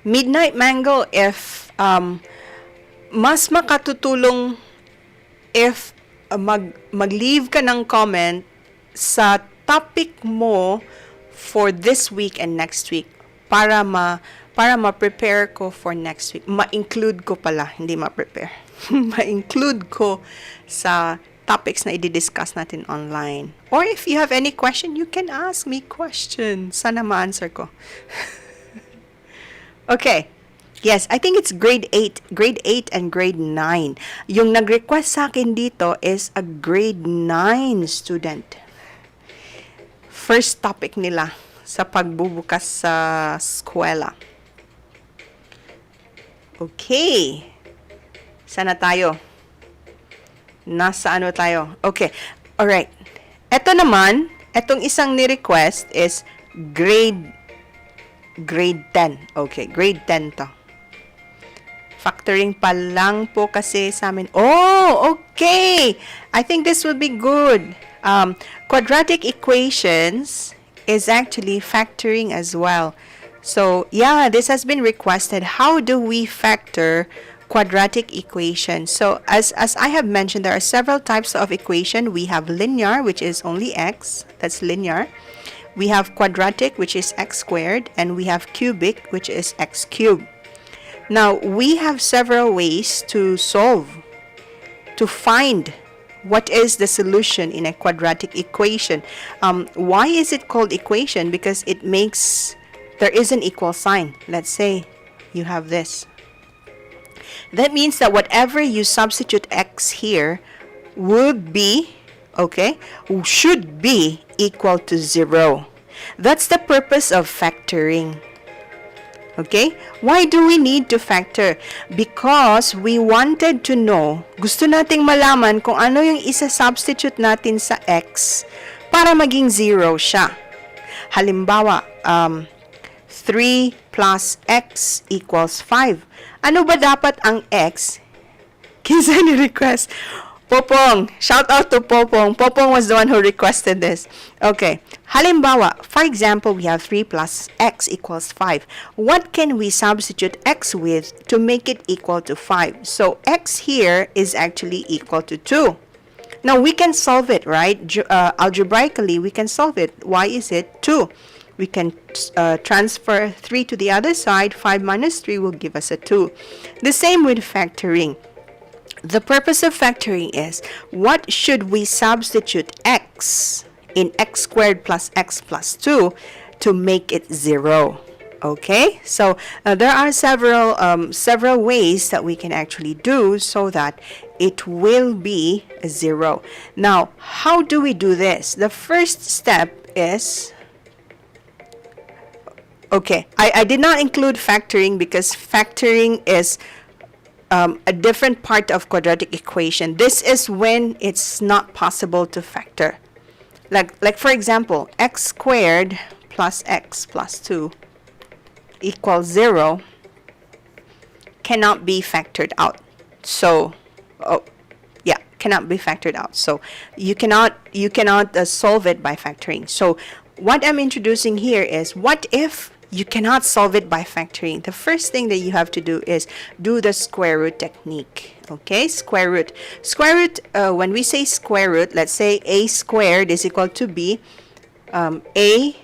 Midnight Mango, if mas makatutulong if mag-leave ka ng comment sa topic mo for this week and next week para ma-prepare ko for next week. Ma-include ko pala, hindi ma-prepare. Ma-include ko sa topics na i-discuss natin online. Or if you have any question, you can ask me questions. Sana ma-answer ko. Okay. Yes, I think it's grade 8 and grade 9. Yung nag-request sa akin dito is a grade 9 student. First topic nila sa pagbubukas sa eskwela. Okay. Sana tayo? Nasa ano tayo? Okay. Alright. Ito naman, etong isang ni-request is grade 10. Okay, grade 10 to. Factoring pa lang po kasi sa amin. Oh, okay. I think this will be good. Quadratic equations is actually factoring as well. So, yeah, this has been requested. How do we factor quadratic equation? So, as I have mentioned, there are several types of equation. We have linear, which is only x. That's linear. We have quadratic, which is x squared. And we have cubic, which is x cubed. Now, we have several ways to solve, to find what is the solution in a quadratic equation. Why is it called equation? Because it makes, there is an equal sign. Let's say you have this. That means that whatever you substitute x here would be, okay, should be equal to 0. That's the purpose of factoring. Okay? Why do we need to factor? Because we wanted to know, gusto nating malaman kung ano yung isa-substitute natin sa x para maging 0 siya. Halimbawa, 3 plus x equals 5. Ano ba dapat ang x? Kinsa ni request? Popong. Shout out to Popong. Popong was the one who requested this. Okay. Halimbawa, for example, we have 3 plus x equals 5. What can we substitute x with to make it equal to 5? So x here is actually equal to 2. Now we can solve it, right? Algebraically, we can solve it. Why is it 2? We can transfer 3 to the other side. 5 minus 3 will give us a 2. The same with factoring. The purpose of factoring is, what should we substitute x in x squared plus x plus 2 to make it 0? Okay, so there are several ways that we can actually do so that it will be a 0. Now, how do we do this? The first step is, okay, I did not include factoring because factoring is a different part of quadratic equation. This is when it's not possible to factor. Like for example, x squared plus x plus 2 equals 0 cannot be factored out. So, cannot be factored out. So you cannot solve it by factoring. So what I'm introducing here is, what if you cannot solve it by factoring? The first thing that you have to do is do the square root technique. Okay, square root. Square root, when we say square root, let's say a squared is equal to b. A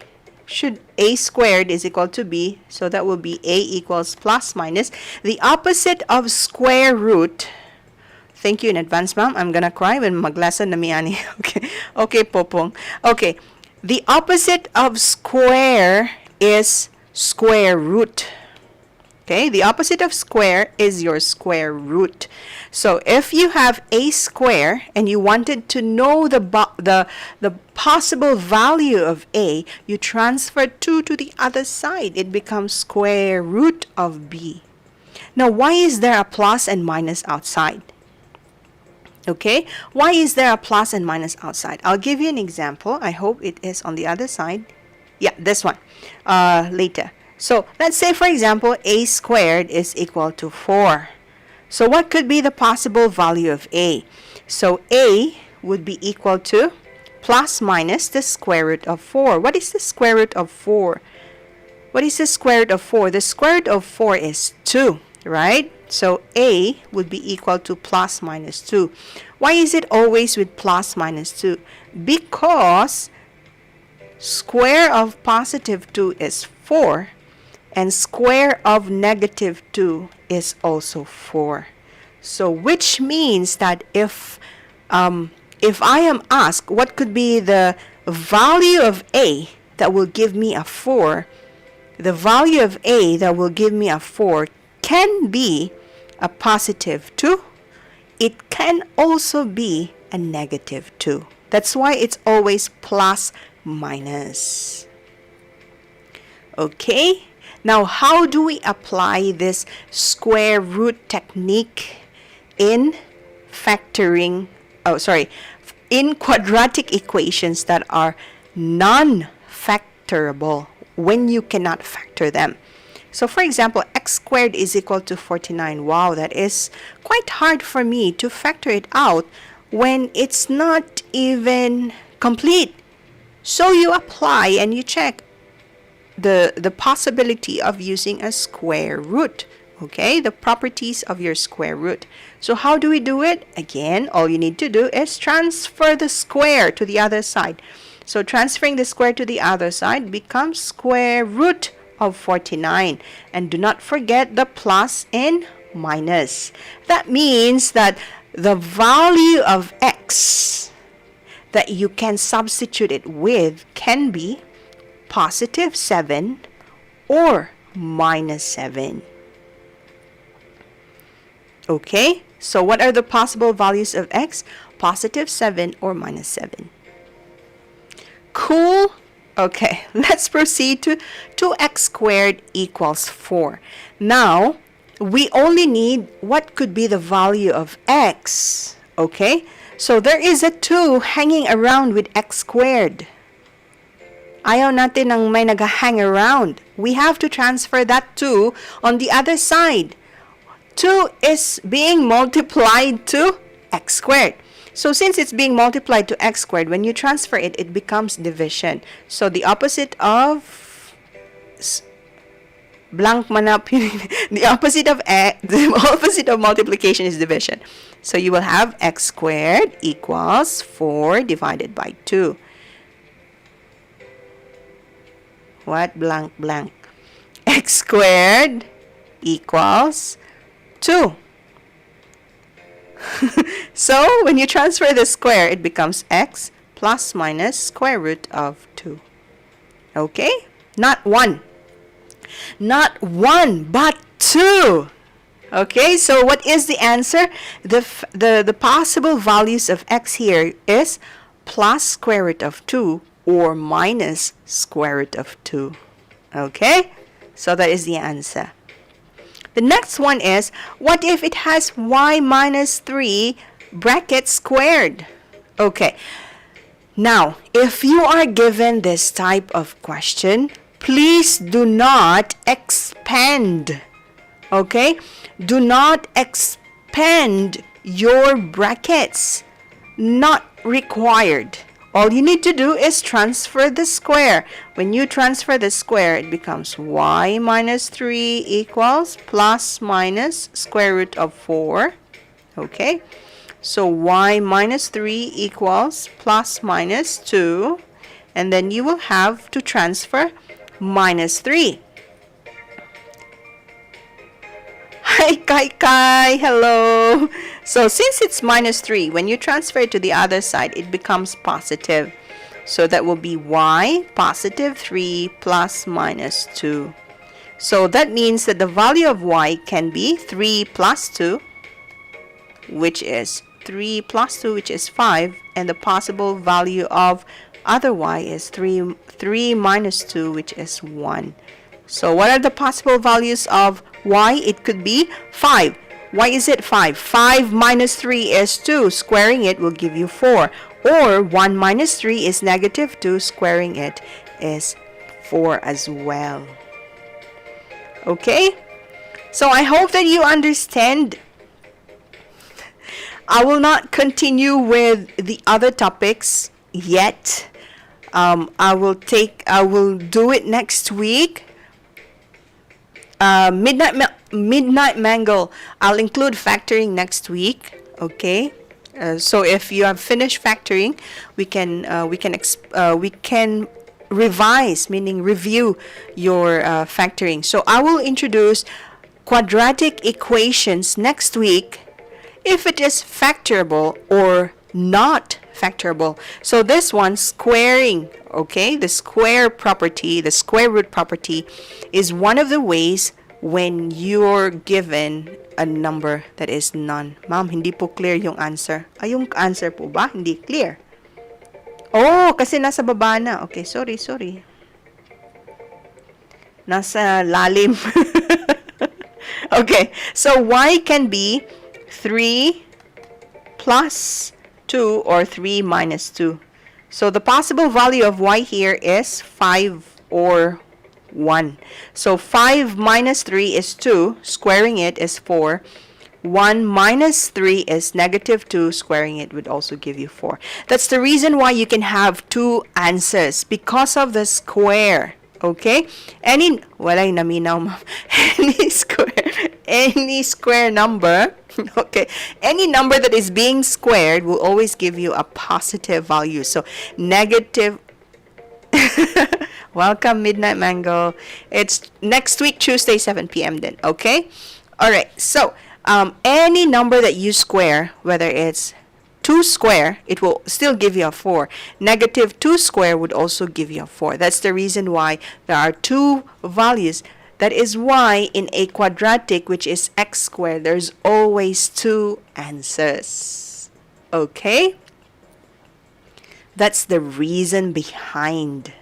squared is equal to b, so that will be a equals plus minus. The opposite of square root, thank you in advance, ma'am. I'm gonna cry when maglasan na mi ani. Okay, Popong. Okay, the opposite of square is square root. Okay, the opposite of square is your square root. So if you have a square and you wanted to know the possible value of a, you transfer 2 to the other side. It becomes square root of b. Now, why is there a plus and minus outside? Okay, why is there a plus and minus outside? I'll give you an example. I hope it is on the other side. Yeah, this one, later. So let's say, for example, a squared is equal to 4. So what could be the possible value of a? So a would be equal to plus minus the square root of 4. What is the square root of 4? What is the square root of 4? The square root of 4 is 2, right? So a would be equal to plus minus 2. Why is it always with plus minus 2? Because square of positive 2 is 4, and square of negative 2 is also 4. So which means that if I am asked what could be the value of a that will give me a 4, the value of a that will give me a 4 can be a positive 2. It can also be a negative 2. That's why it's always plus minus. Okay, now how do we apply this square root technique in factoring, in quadratic equations that are non-factorable when you cannot factor them? So for example, x squared is equal to 49. Wow, that is quite hard for me to factor it out when it's not even complete. So you apply and you check the possibility of using a square root. Okay, the properties of your square root. So how do we do it? Again, all you need to do is transfer the square to the other side. So transferring the square to the other side becomes square root of 49. And do not forget the plus and minus. That means that the value of x that you can substitute it with can be positive 7 or minus 7. Okay, so what are the possible values of x? Positive 7 or minus 7. Cool? Okay, let's proceed to 2x squared equals 4. Now, we only need what could be the value of x. Okay, so there is a 2 hanging around with x squared. Ayaw natin ng may nag-hang around. We have to transfer that 2 on the other side. 2 is being multiplied to x squared. So since it's being multiplied to x squared, when you transfer it, it becomes division. So the opposite of blank manap, the opposite of multiplication is division. So you will have x squared equals 4 divided by 2. What? Blank, blank. X squared equals 2. So, when you transfer the square, it becomes x plus minus square root of 2. Okay? Not 1. Not 1, but 2. Okay, so what is the answer? The possible values of x here is plus square root of 2 or minus square root of 2. Okay? So that is the answer. The next one is, what if it has y minus 3 brackets squared? Okay. Now, if you are given this type of question, please do not expand. Okay? Do not expand your brackets. Not required. All you need to do is transfer the square. When you transfer the square, it becomes y minus 3 equals plus minus square root of 4. Okay? So y minus 3 equals plus minus 2. And then you will have to transfer minus 3. Hi, Kai Kai. Hello. So since it's minus 3, when you transfer it to the other side, it becomes positive. So that will be y positive 3 plus minus 2. So that means that the value of y can be 3 plus 2, which is 3 plus 2, which is 5. And the possible value of other y is 3 minus 2, which is 1. So what are the possible values of y? It could be 5. Why is it 5? 5 minus 3 is 2. Squaring it will give you 4. Or 1 minus 3 is negative 2. Squaring it is 4 as well. Okay? So I hope that you understand. I will not continue with the other topics yet. I will do it next week. Midnight Mangle, I'll include factoring next week. Okay, so if you have finished factoring, we can revise, meaning review your factoring. So I will introduce quadratic equations next week, if it is factorable or not factorable. So this one, squaring, okay, the square property, the square root property, is one of the ways when you're given a number that is none. Ma'am, hindi po clear yung answer. Ay, yung answer po ba? Hindi clear. Oh, kasi nasa baba na. Okay, sorry. Nasa lalim. Okay, so y can be 3 plus 2 or 3 minus 2. So the possible value of y here is 5 or 1. So 5 minus 3 is 2. Squaring it is 4. 1 minus 3 is negative 2. Squaring it would also give you 4. That's the reason why you can have two answers, because of the square. Okay? Any square number, okay, any number that is being squared will always give you a positive value. So negative. Welcome, Midnight Mango. It's next week, Tuesday, 7 p.m. then. Okay? All right. So any number that you square, whether it's 2 square, it will still give you a 4. Negative 2 square would also give you a 4. That's the reason why there are two values. That is why in a quadratic, which is x squared, there's always two answers. Okay? That's the reason behind.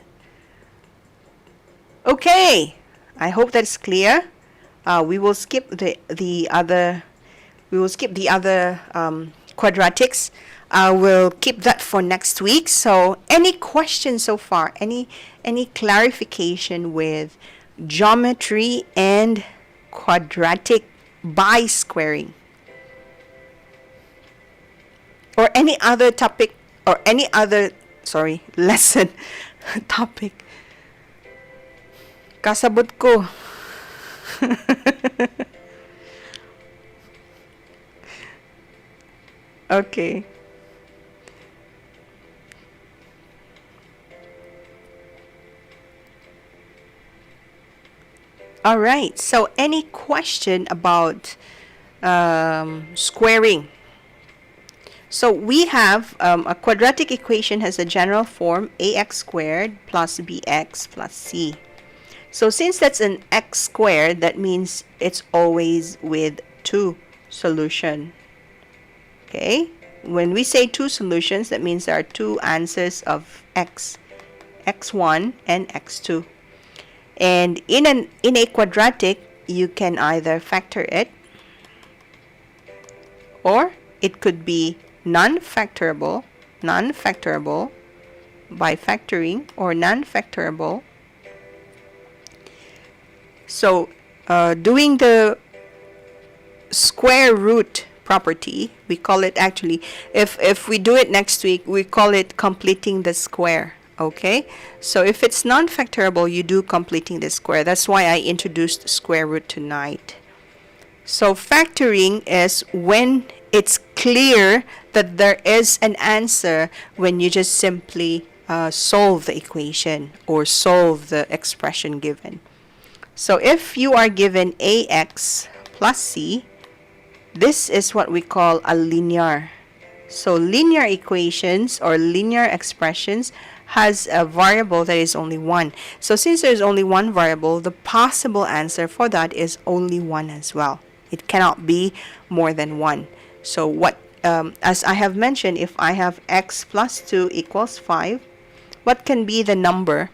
Okay, I hope that's clear. We will skip the other quadratics. I will keep that for next week. So any questions so far? Any clarification with geometry and quadratic by squaring? Or any other topic or any other, sorry, lesson topic. Kasabot ko. Okay. All right. So any question about squaring? So we have a quadratic equation has a general form ax squared plus bx plus c. So since that's an x squared, that means it's always with two solution. Okay? When we say two solutions, that means there are two answers of x, x1 and x2. And in a quadratic, you can either factor it, or it could be non-factorable by factoring, or non-factorable. So doing the square root property, we call it actually, if we do it next week, we call it completing the square. Okay, so if it's non-factorable, you do completing the square. That's why I introduced square root tonight. So factoring is when it's clear that there is an answer when you just simply solve the equation or solve the expression given. So if you are given ax plus c, this is what we call a linear. So linear equations or linear expressions has a variable that is only one. So since there's only one variable, the possible answer for that is only one as well. It cannot be more than one. So what, as I have mentioned, if I have x plus 2 equals 5, what can be the number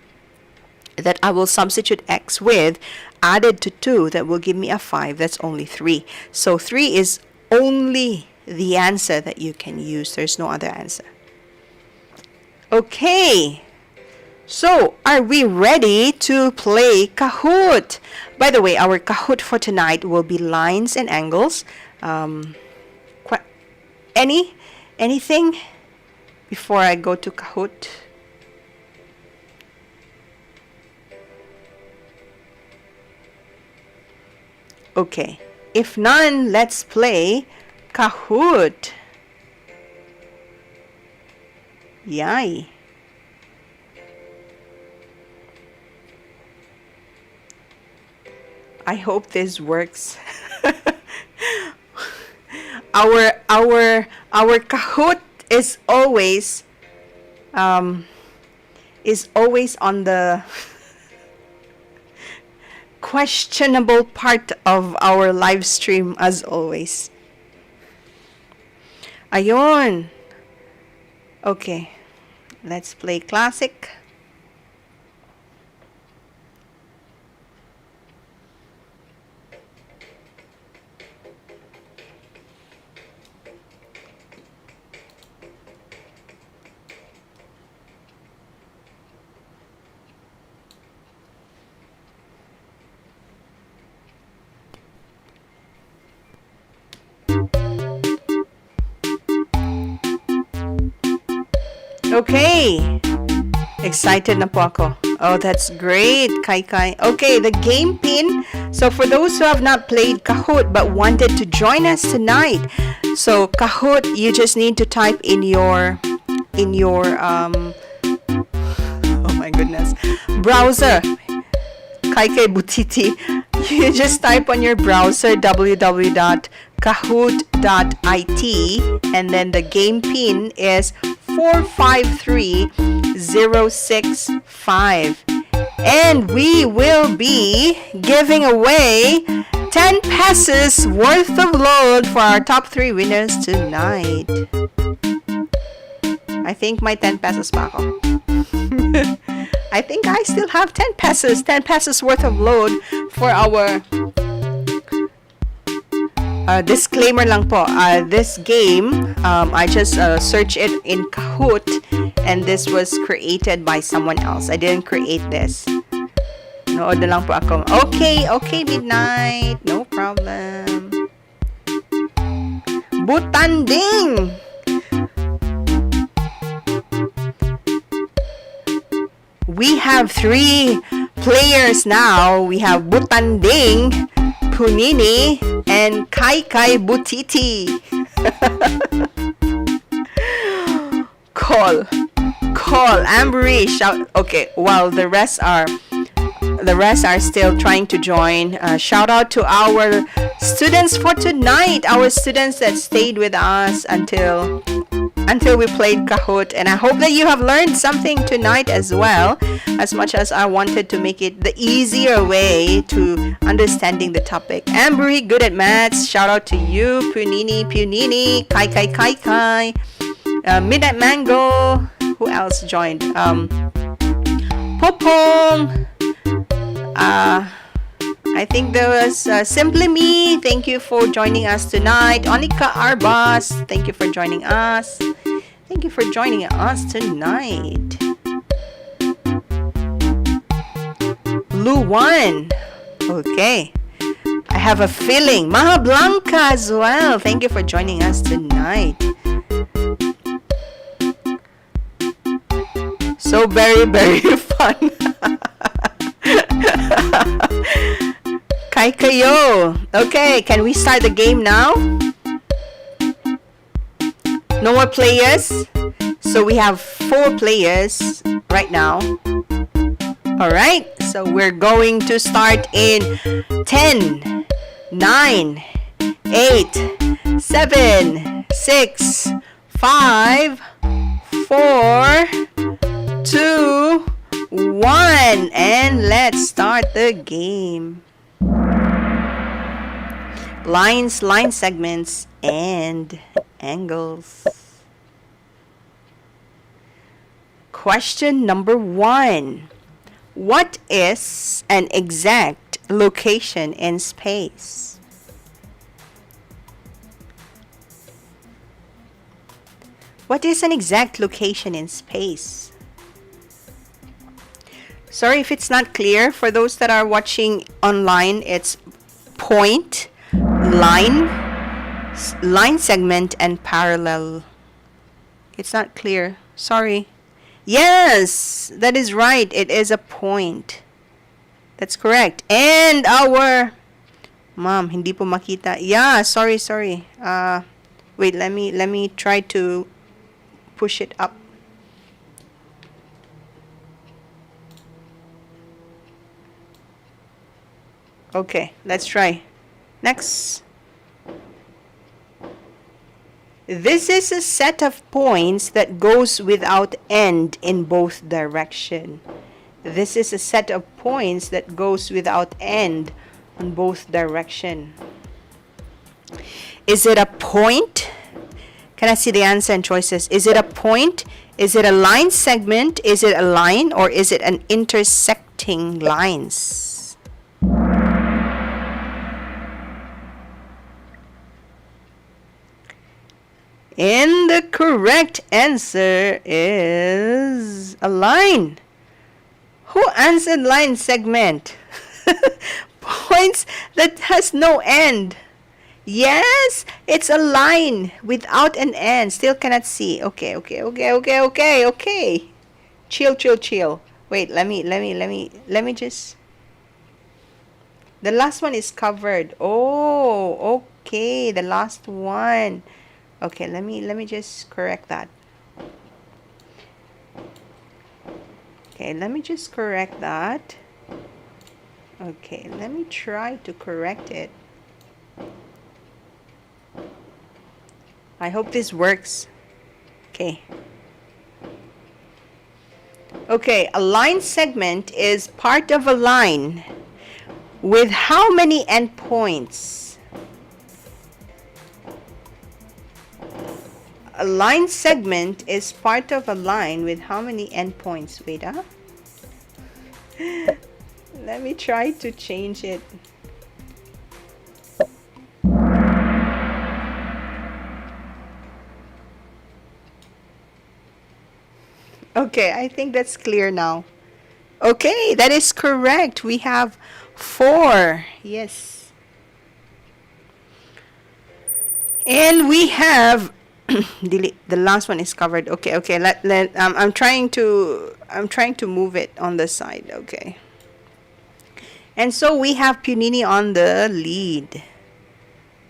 that I will substitute x with added to 2 that will give me a 5? That's only 3. So 3 is only the answer that you can use. There's no other answer. Okay, so are we ready to play Kahoot? By the way, our Kahoot for tonight will be lines and angles. Anything before I go to Kahoot? Okay, if none, let's play Kahoot. Yay. I hope this works. our Kahoot is always on the questionable part of our live stream as always. Ayun. Okay, let's play classic. Okay. Excited na po ako. Oh, that's great, Kai Kai. Okay, the game pin. So for those who have not played Kahoot but wanted to join us tonight, so Kahoot, you just need to type in your oh my goodness, browser. Kai Kai Butiti. You just type on your browser www.kahoot.it, and then the game pin is 453065, and we will be giving away 10 pesos worth of load for our top 3 winners tonight. I think my 10 pesos pa ako. I think I still have 10 pesos worth of load for our Disclaimer lang po, this game, I just searched it in Kahoot, and this was created by someone else. I didn't create this. Nood na lang po ako. Okay, Midnight. No problem. Butanding! We have 3 players now. We have Butanding, Punini, and Kai Butiti. Call, Ambery, shout. Okay, while the rest are still trying to join. Shout out to our students for tonight. Our students that stayed with us until we played Kahoot, and I hope that you have learned something tonight as well, as much as I wanted to make it the easier way to understanding the topic. Ambery, good at maths. Shout out to you. Punini, Kai. Midnight Mango. Who else joined? Popong. I think there was Simply Me. Thank you for joining us tonight. Onika Arbas, thank you for joining us. Thank you for joining us tonight. Blue One. Okay. I have a feeling. Maha Blanca as well. Thank you for joining us tonight. So very, very fun. Kayo. Okay, can we start the game now? No more players. So we have 4 players right now. Alright, so we're going to start in 10, 9, 8, 7, 6, 5, 4, 2, 1, and let's start the game. Lines, line segments, and angles. Question number 1. What is an exact location in space? What is an exact location in space? Sorry if it's not clear. For those that are watching online, it's point, line segment, and parallel. It's not clear. Sorry. Yes, that is right. It is a point. That's correct. And our ma'am, hindi po makita. Yeah, sorry. Wait, let me try to push it up. Okay, let's try. Next. This is a set of points that goes without end in both direction. This is a set of points that goes without end on both direction. Is it a point? Can I see the answer and choices? Is it a point? Is it a line segment? Is it a line? Or is it an intersecting lines? And the correct answer is a line. Who answered line segment? Points that has no end. Yes, it's a line without an end. Still cannot see. Okay. Chill. Wait, let me just. The last one is covered. Oh, okay. The last one. Okay, let me just correct that. Okay, let me just correct that. Okay, let me try to correct it. I hope this works. Okay. Okay, a line segment is part of a line with how many endpoints? A line segment is part of a line with how many endpoints? Wait, let me try to change it. Okay, I think that's clear now. Okay, that is correct. We have 4. Yes. And we have delete. The last one is covered. Okay, okay. I'm trying to move it on the side. Okay. And so we have Punini on the lead.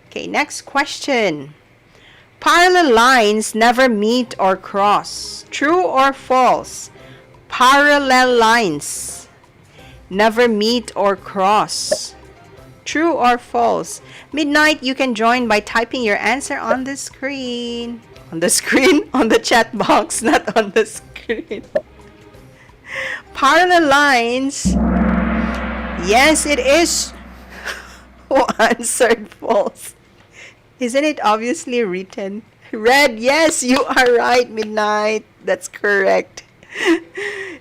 Okay, next question. Parallel lines never meet or cross. True or false? Parallel lines never meet or cross. True or false? Midnight, you can join by typing your answer on the screen. On the screen? On the chat box, not on the screen. Parallel lines. Yes, it is. Who answered false? Isn't it obviously written? Red, yes, you are right, Midnight. That's correct.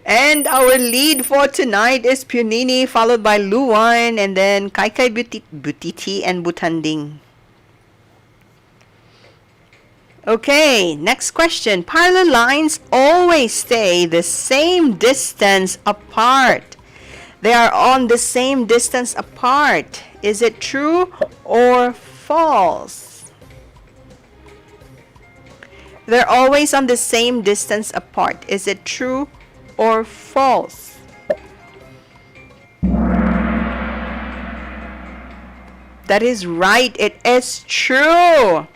And our lead for tonight is Punini, followed by Luan, and then Kaikai Butiti and Butanding. Okay, next question. Parallel lines always stay the same distance apart. They are on the same distance apart. Is it true or false? They're always on the same distance apart. Is it true or false? That is right. It is true.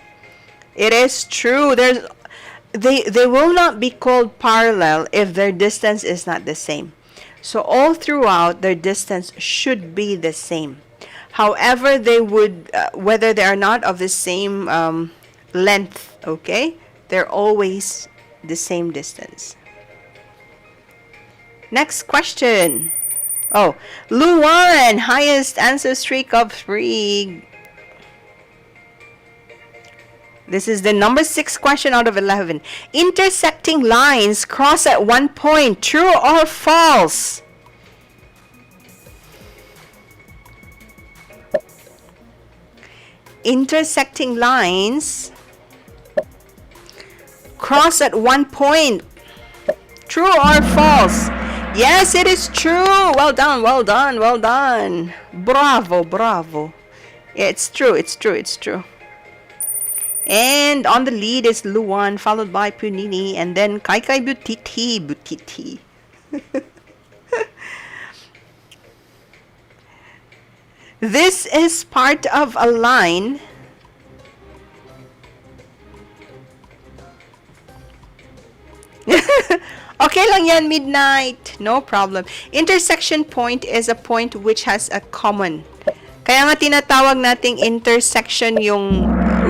It is true. They will not be called parallel if their distance is not the same. So all throughout, their distance should be the same. However, they would, whether they are not of the same length, okay? They're always the same distance. Next question. Oh, Luan, highest answer streak of 3. This is the number 6 question out of 11. Intersecting lines cross at one point. True or false? Intersecting lines cross at one point. True or false? Yes, it is true. Well done, well done, well done. Bravo, bravo. It's true, it's true, it's true. And on the lead is Luan, followed by Punini, and then Kaikai Butiti. This is part of a line. Okay lang yan, Midnight. No problem. Intersection point is a point which has a common. Kaya nga tinatawag nating intersection yung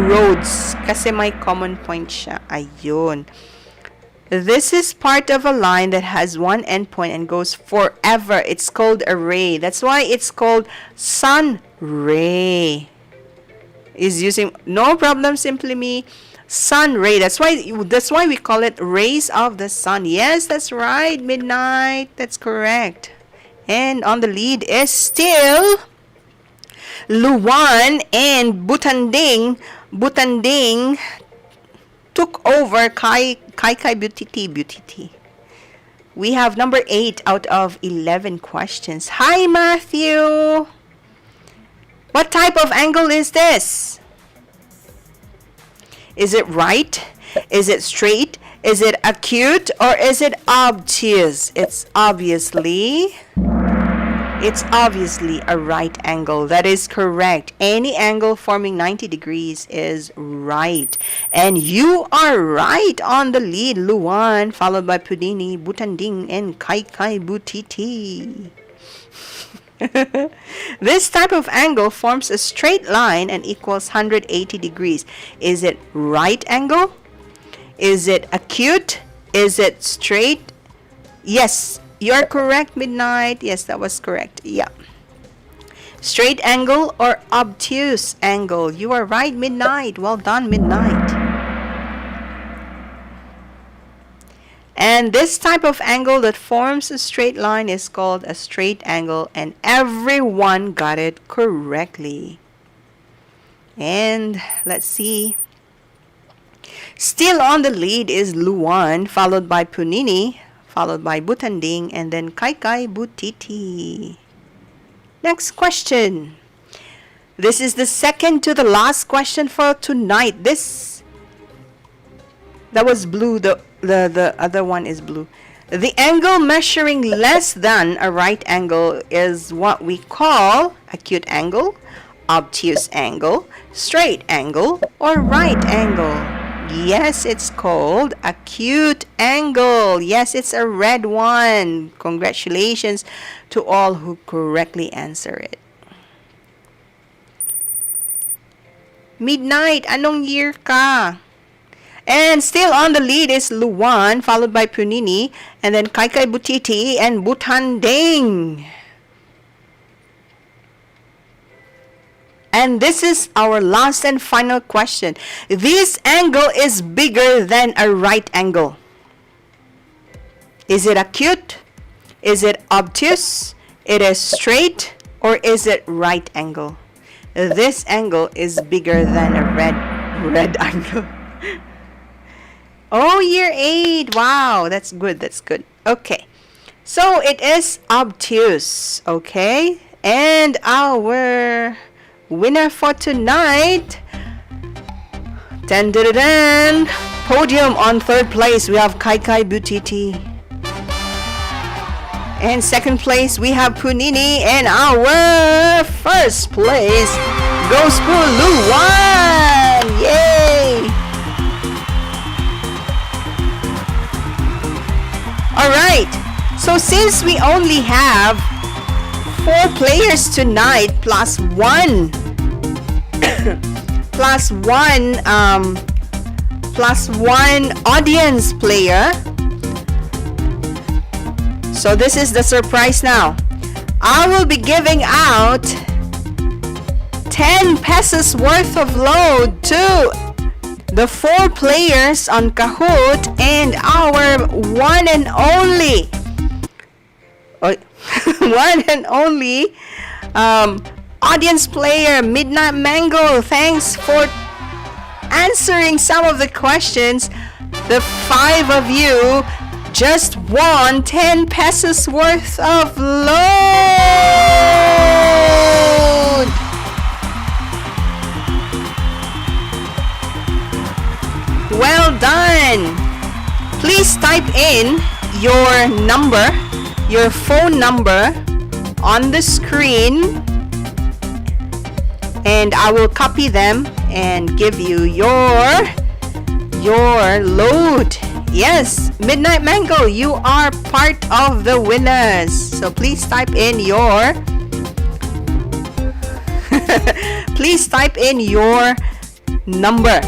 roads kasi may common point siya. Ayun. This is part of a line that has one endpoint and goes forever. It's called a ray. That's why it's called sun ray. Is using no problem, simply me. Sun ray. That's why we call it rays of the sun. Yes, that's right, Midnight. That's correct. And on the lead is still Luan, and Butanding took over Kai Butiti. We have number 8 out of 11 questions. Hi, Matthew. What type of angle is this? Is it right? Is it straight? Is it acute? Or is it obtuse? It's obviously a right angle. That is correct. Any angle forming 90 degrees is right. And you are right on the lead, Luan, followed by Pudini, Butanding, and Kaikai Butiti. This type of angle forms a straight line and equals 180 degrees. Is it right angle? Is it acute? Is it straight? Yes, you're correct, Midnight. Yes, that was correct. Yeah. Straight angle or obtuse angle? You are right, Midnight. Well done, Midnight. And this type of angle that forms a straight line is called a straight angle, and everyone got it correctly. And let's see. Still on the lead is Luan, followed by Punini, followed by Butanding, and then Kaikai Butiti. Next question. This is the second to the last question for tonight. That was blue. The other one is blue. The angle measuring less than a right angle is what we call acute angle, obtuse angle, straight angle, or right angle. Yes, it's called acute angle. Yes, it's a red one. Congratulations to all who correctly answer it. Midnight, anong year ka? And still on the lead is Luwan, followed by Punini, and then Kaikai Butiti and Butanding. And this is our last and final question. This angle is bigger than a right angle. Is it acute? Is it obtuse? It is straight? Or is it right angle? This angle is bigger than a red angle. Oh, year 8. Wow, that's good. That's good. Okay. So it is obtuse. Okay. And our winner for tonight. Dun, dun, dun, dun. Podium on third place, we have Kaikai Butiti. And second place, we have Punini. And our first place goes to Luwan. Yay! Alright, so since we only have 4 players tonight plus one plus one audience player, so this is the surprise now. I will be giving out 10 pesos worth of load to the 4 players on Kahoot and our one and only audience player, Midnight Mango. Thanks for answering some of the questions. The 5 of you just won 10 pesos worth of load. Well done. Please type in your number, your phone number on the screen, and I will copy them and give you your load. Yes, Midnight Mango, you are part of the winners. So please type in your please type in your number.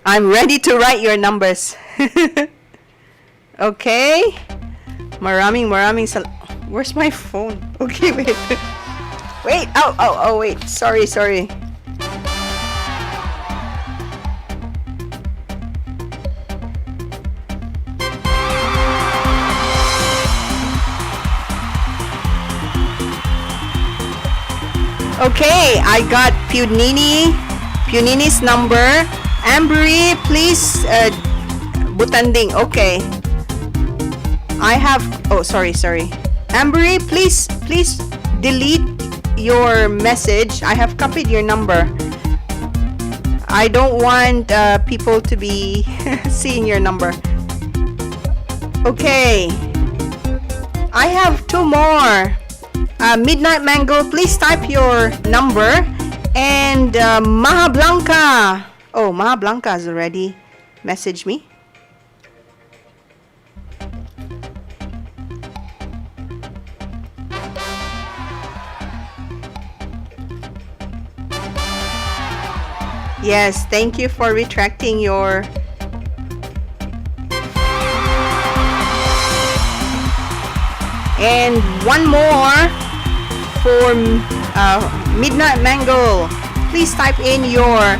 I'm ready to write your numbers. Okay. Maraming where's my phone? Okay, wait. Wait. Oh, wait. Sorry. Okay, I got Punini's number. Ambery, please, Butanding, okay. I have, oh, sorry. Ambery, please delete your message. I have copied your number. I don't want people to be seeing your number. Okay. I have 2 more. Midnight Mango, please type your number. And Maha Blanca. Oh, Maha Blanca has already messaged me. Yes, thank you for retracting your... And one more for Midnight Mango. Please type in your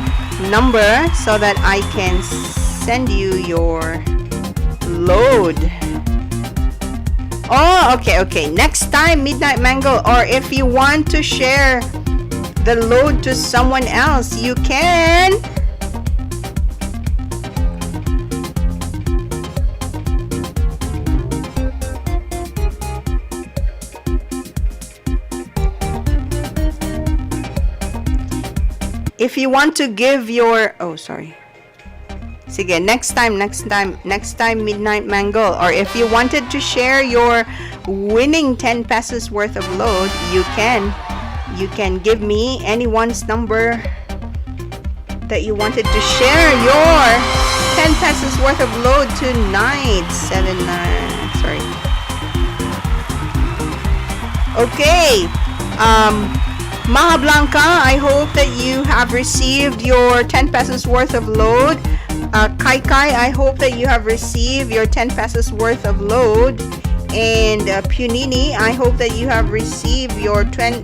number so that I can send you your load. Oh, okay. Next time, Midnight Mango, or if you want to share the load to someone else, you can. If you want to give your, oh sorry, sige, next time Midnight Mango, or if you wanted to share your winning 10 pesos worth of load, you can give me anyone's number that you wanted to share your 10 pesos worth of load tonight. 79, sorry. Okay, Maha Blanca, I hope that you have received your 10 pesos worth of load. Kai Kai, I hope that you have received your 10 pesos worth of load. And Punini, I hope that you have received your twin.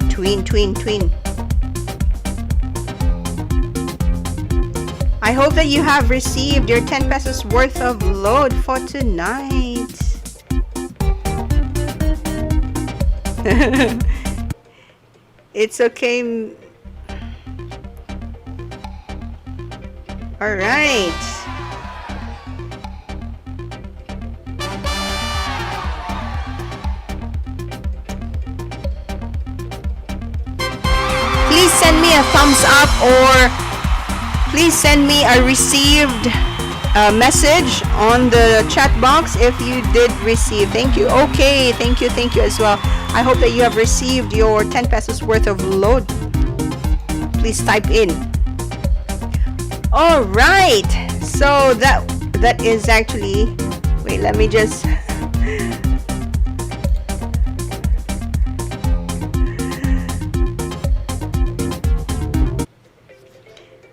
I hope that you have received your 10 pesos worth of load for tonight. It's okay. All right. Please send me a thumbs up, or please send me a received message on the chat box if you did receive. Thank you. Okay, thank you as well. I hope that you have received your 10 pesos worth of load. Please type in. All right. So that is actually, wait, let me just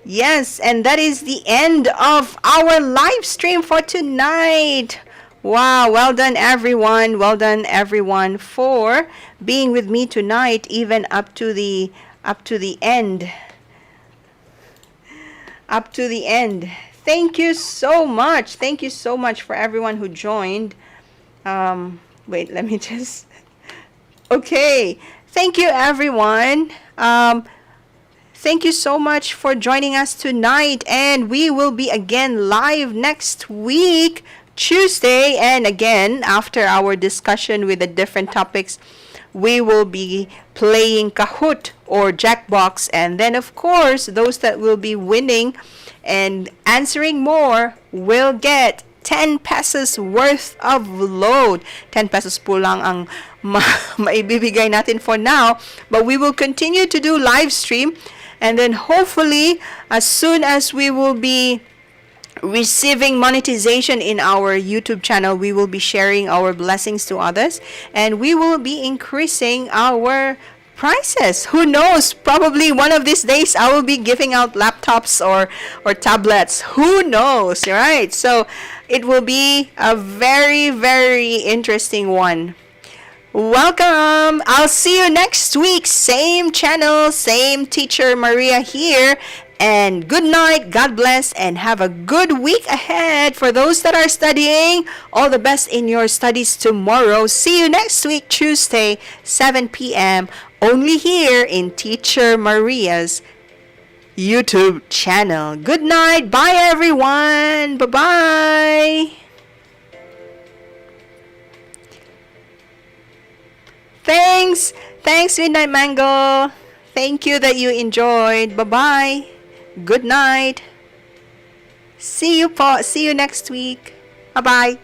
yes, and that is the end of our live stream for tonight. Wow, well done everyone. Well done everyone for being with me tonight, even up to the end. Up to the end. Thank you so much. Thank you so much for everyone who joined. Wait, let me just okay. Thank you everyone. Thank you so much for joining us tonight, and we will be again live next week, Tuesday, and again after our discussion with the different topics, we will be playing Kahoot or Jackbox, and then of course those that will be winning and answering more will get 10 pesos worth of load. 10 pesos po lang ang maibibigay natin for now, but we will continue to do live stream, and then hopefully as soon as we will be receiving monetization in our YouTube channel, we will be sharing our blessings to others, and we will be increasing our prices. Who knows? Probably one of these days I will be giving out laptops or tablets. Who knows, right? So it will be a very, very interesting one. Welcome. I'll see you next week. Same channel, same teacher Maria here. And good night, God bless, and have a good week ahead. For those that are studying, all the best in your studies tomorrow. See you next week, Tuesday, 7 p.m. only here in Teacher Maria's YouTube channel. Good night. Bye, everyone. Bye-bye. Thanks, Midnight Mango. Thank you that you enjoyed. Bye-bye. Good night. See you next week. Bye-bye.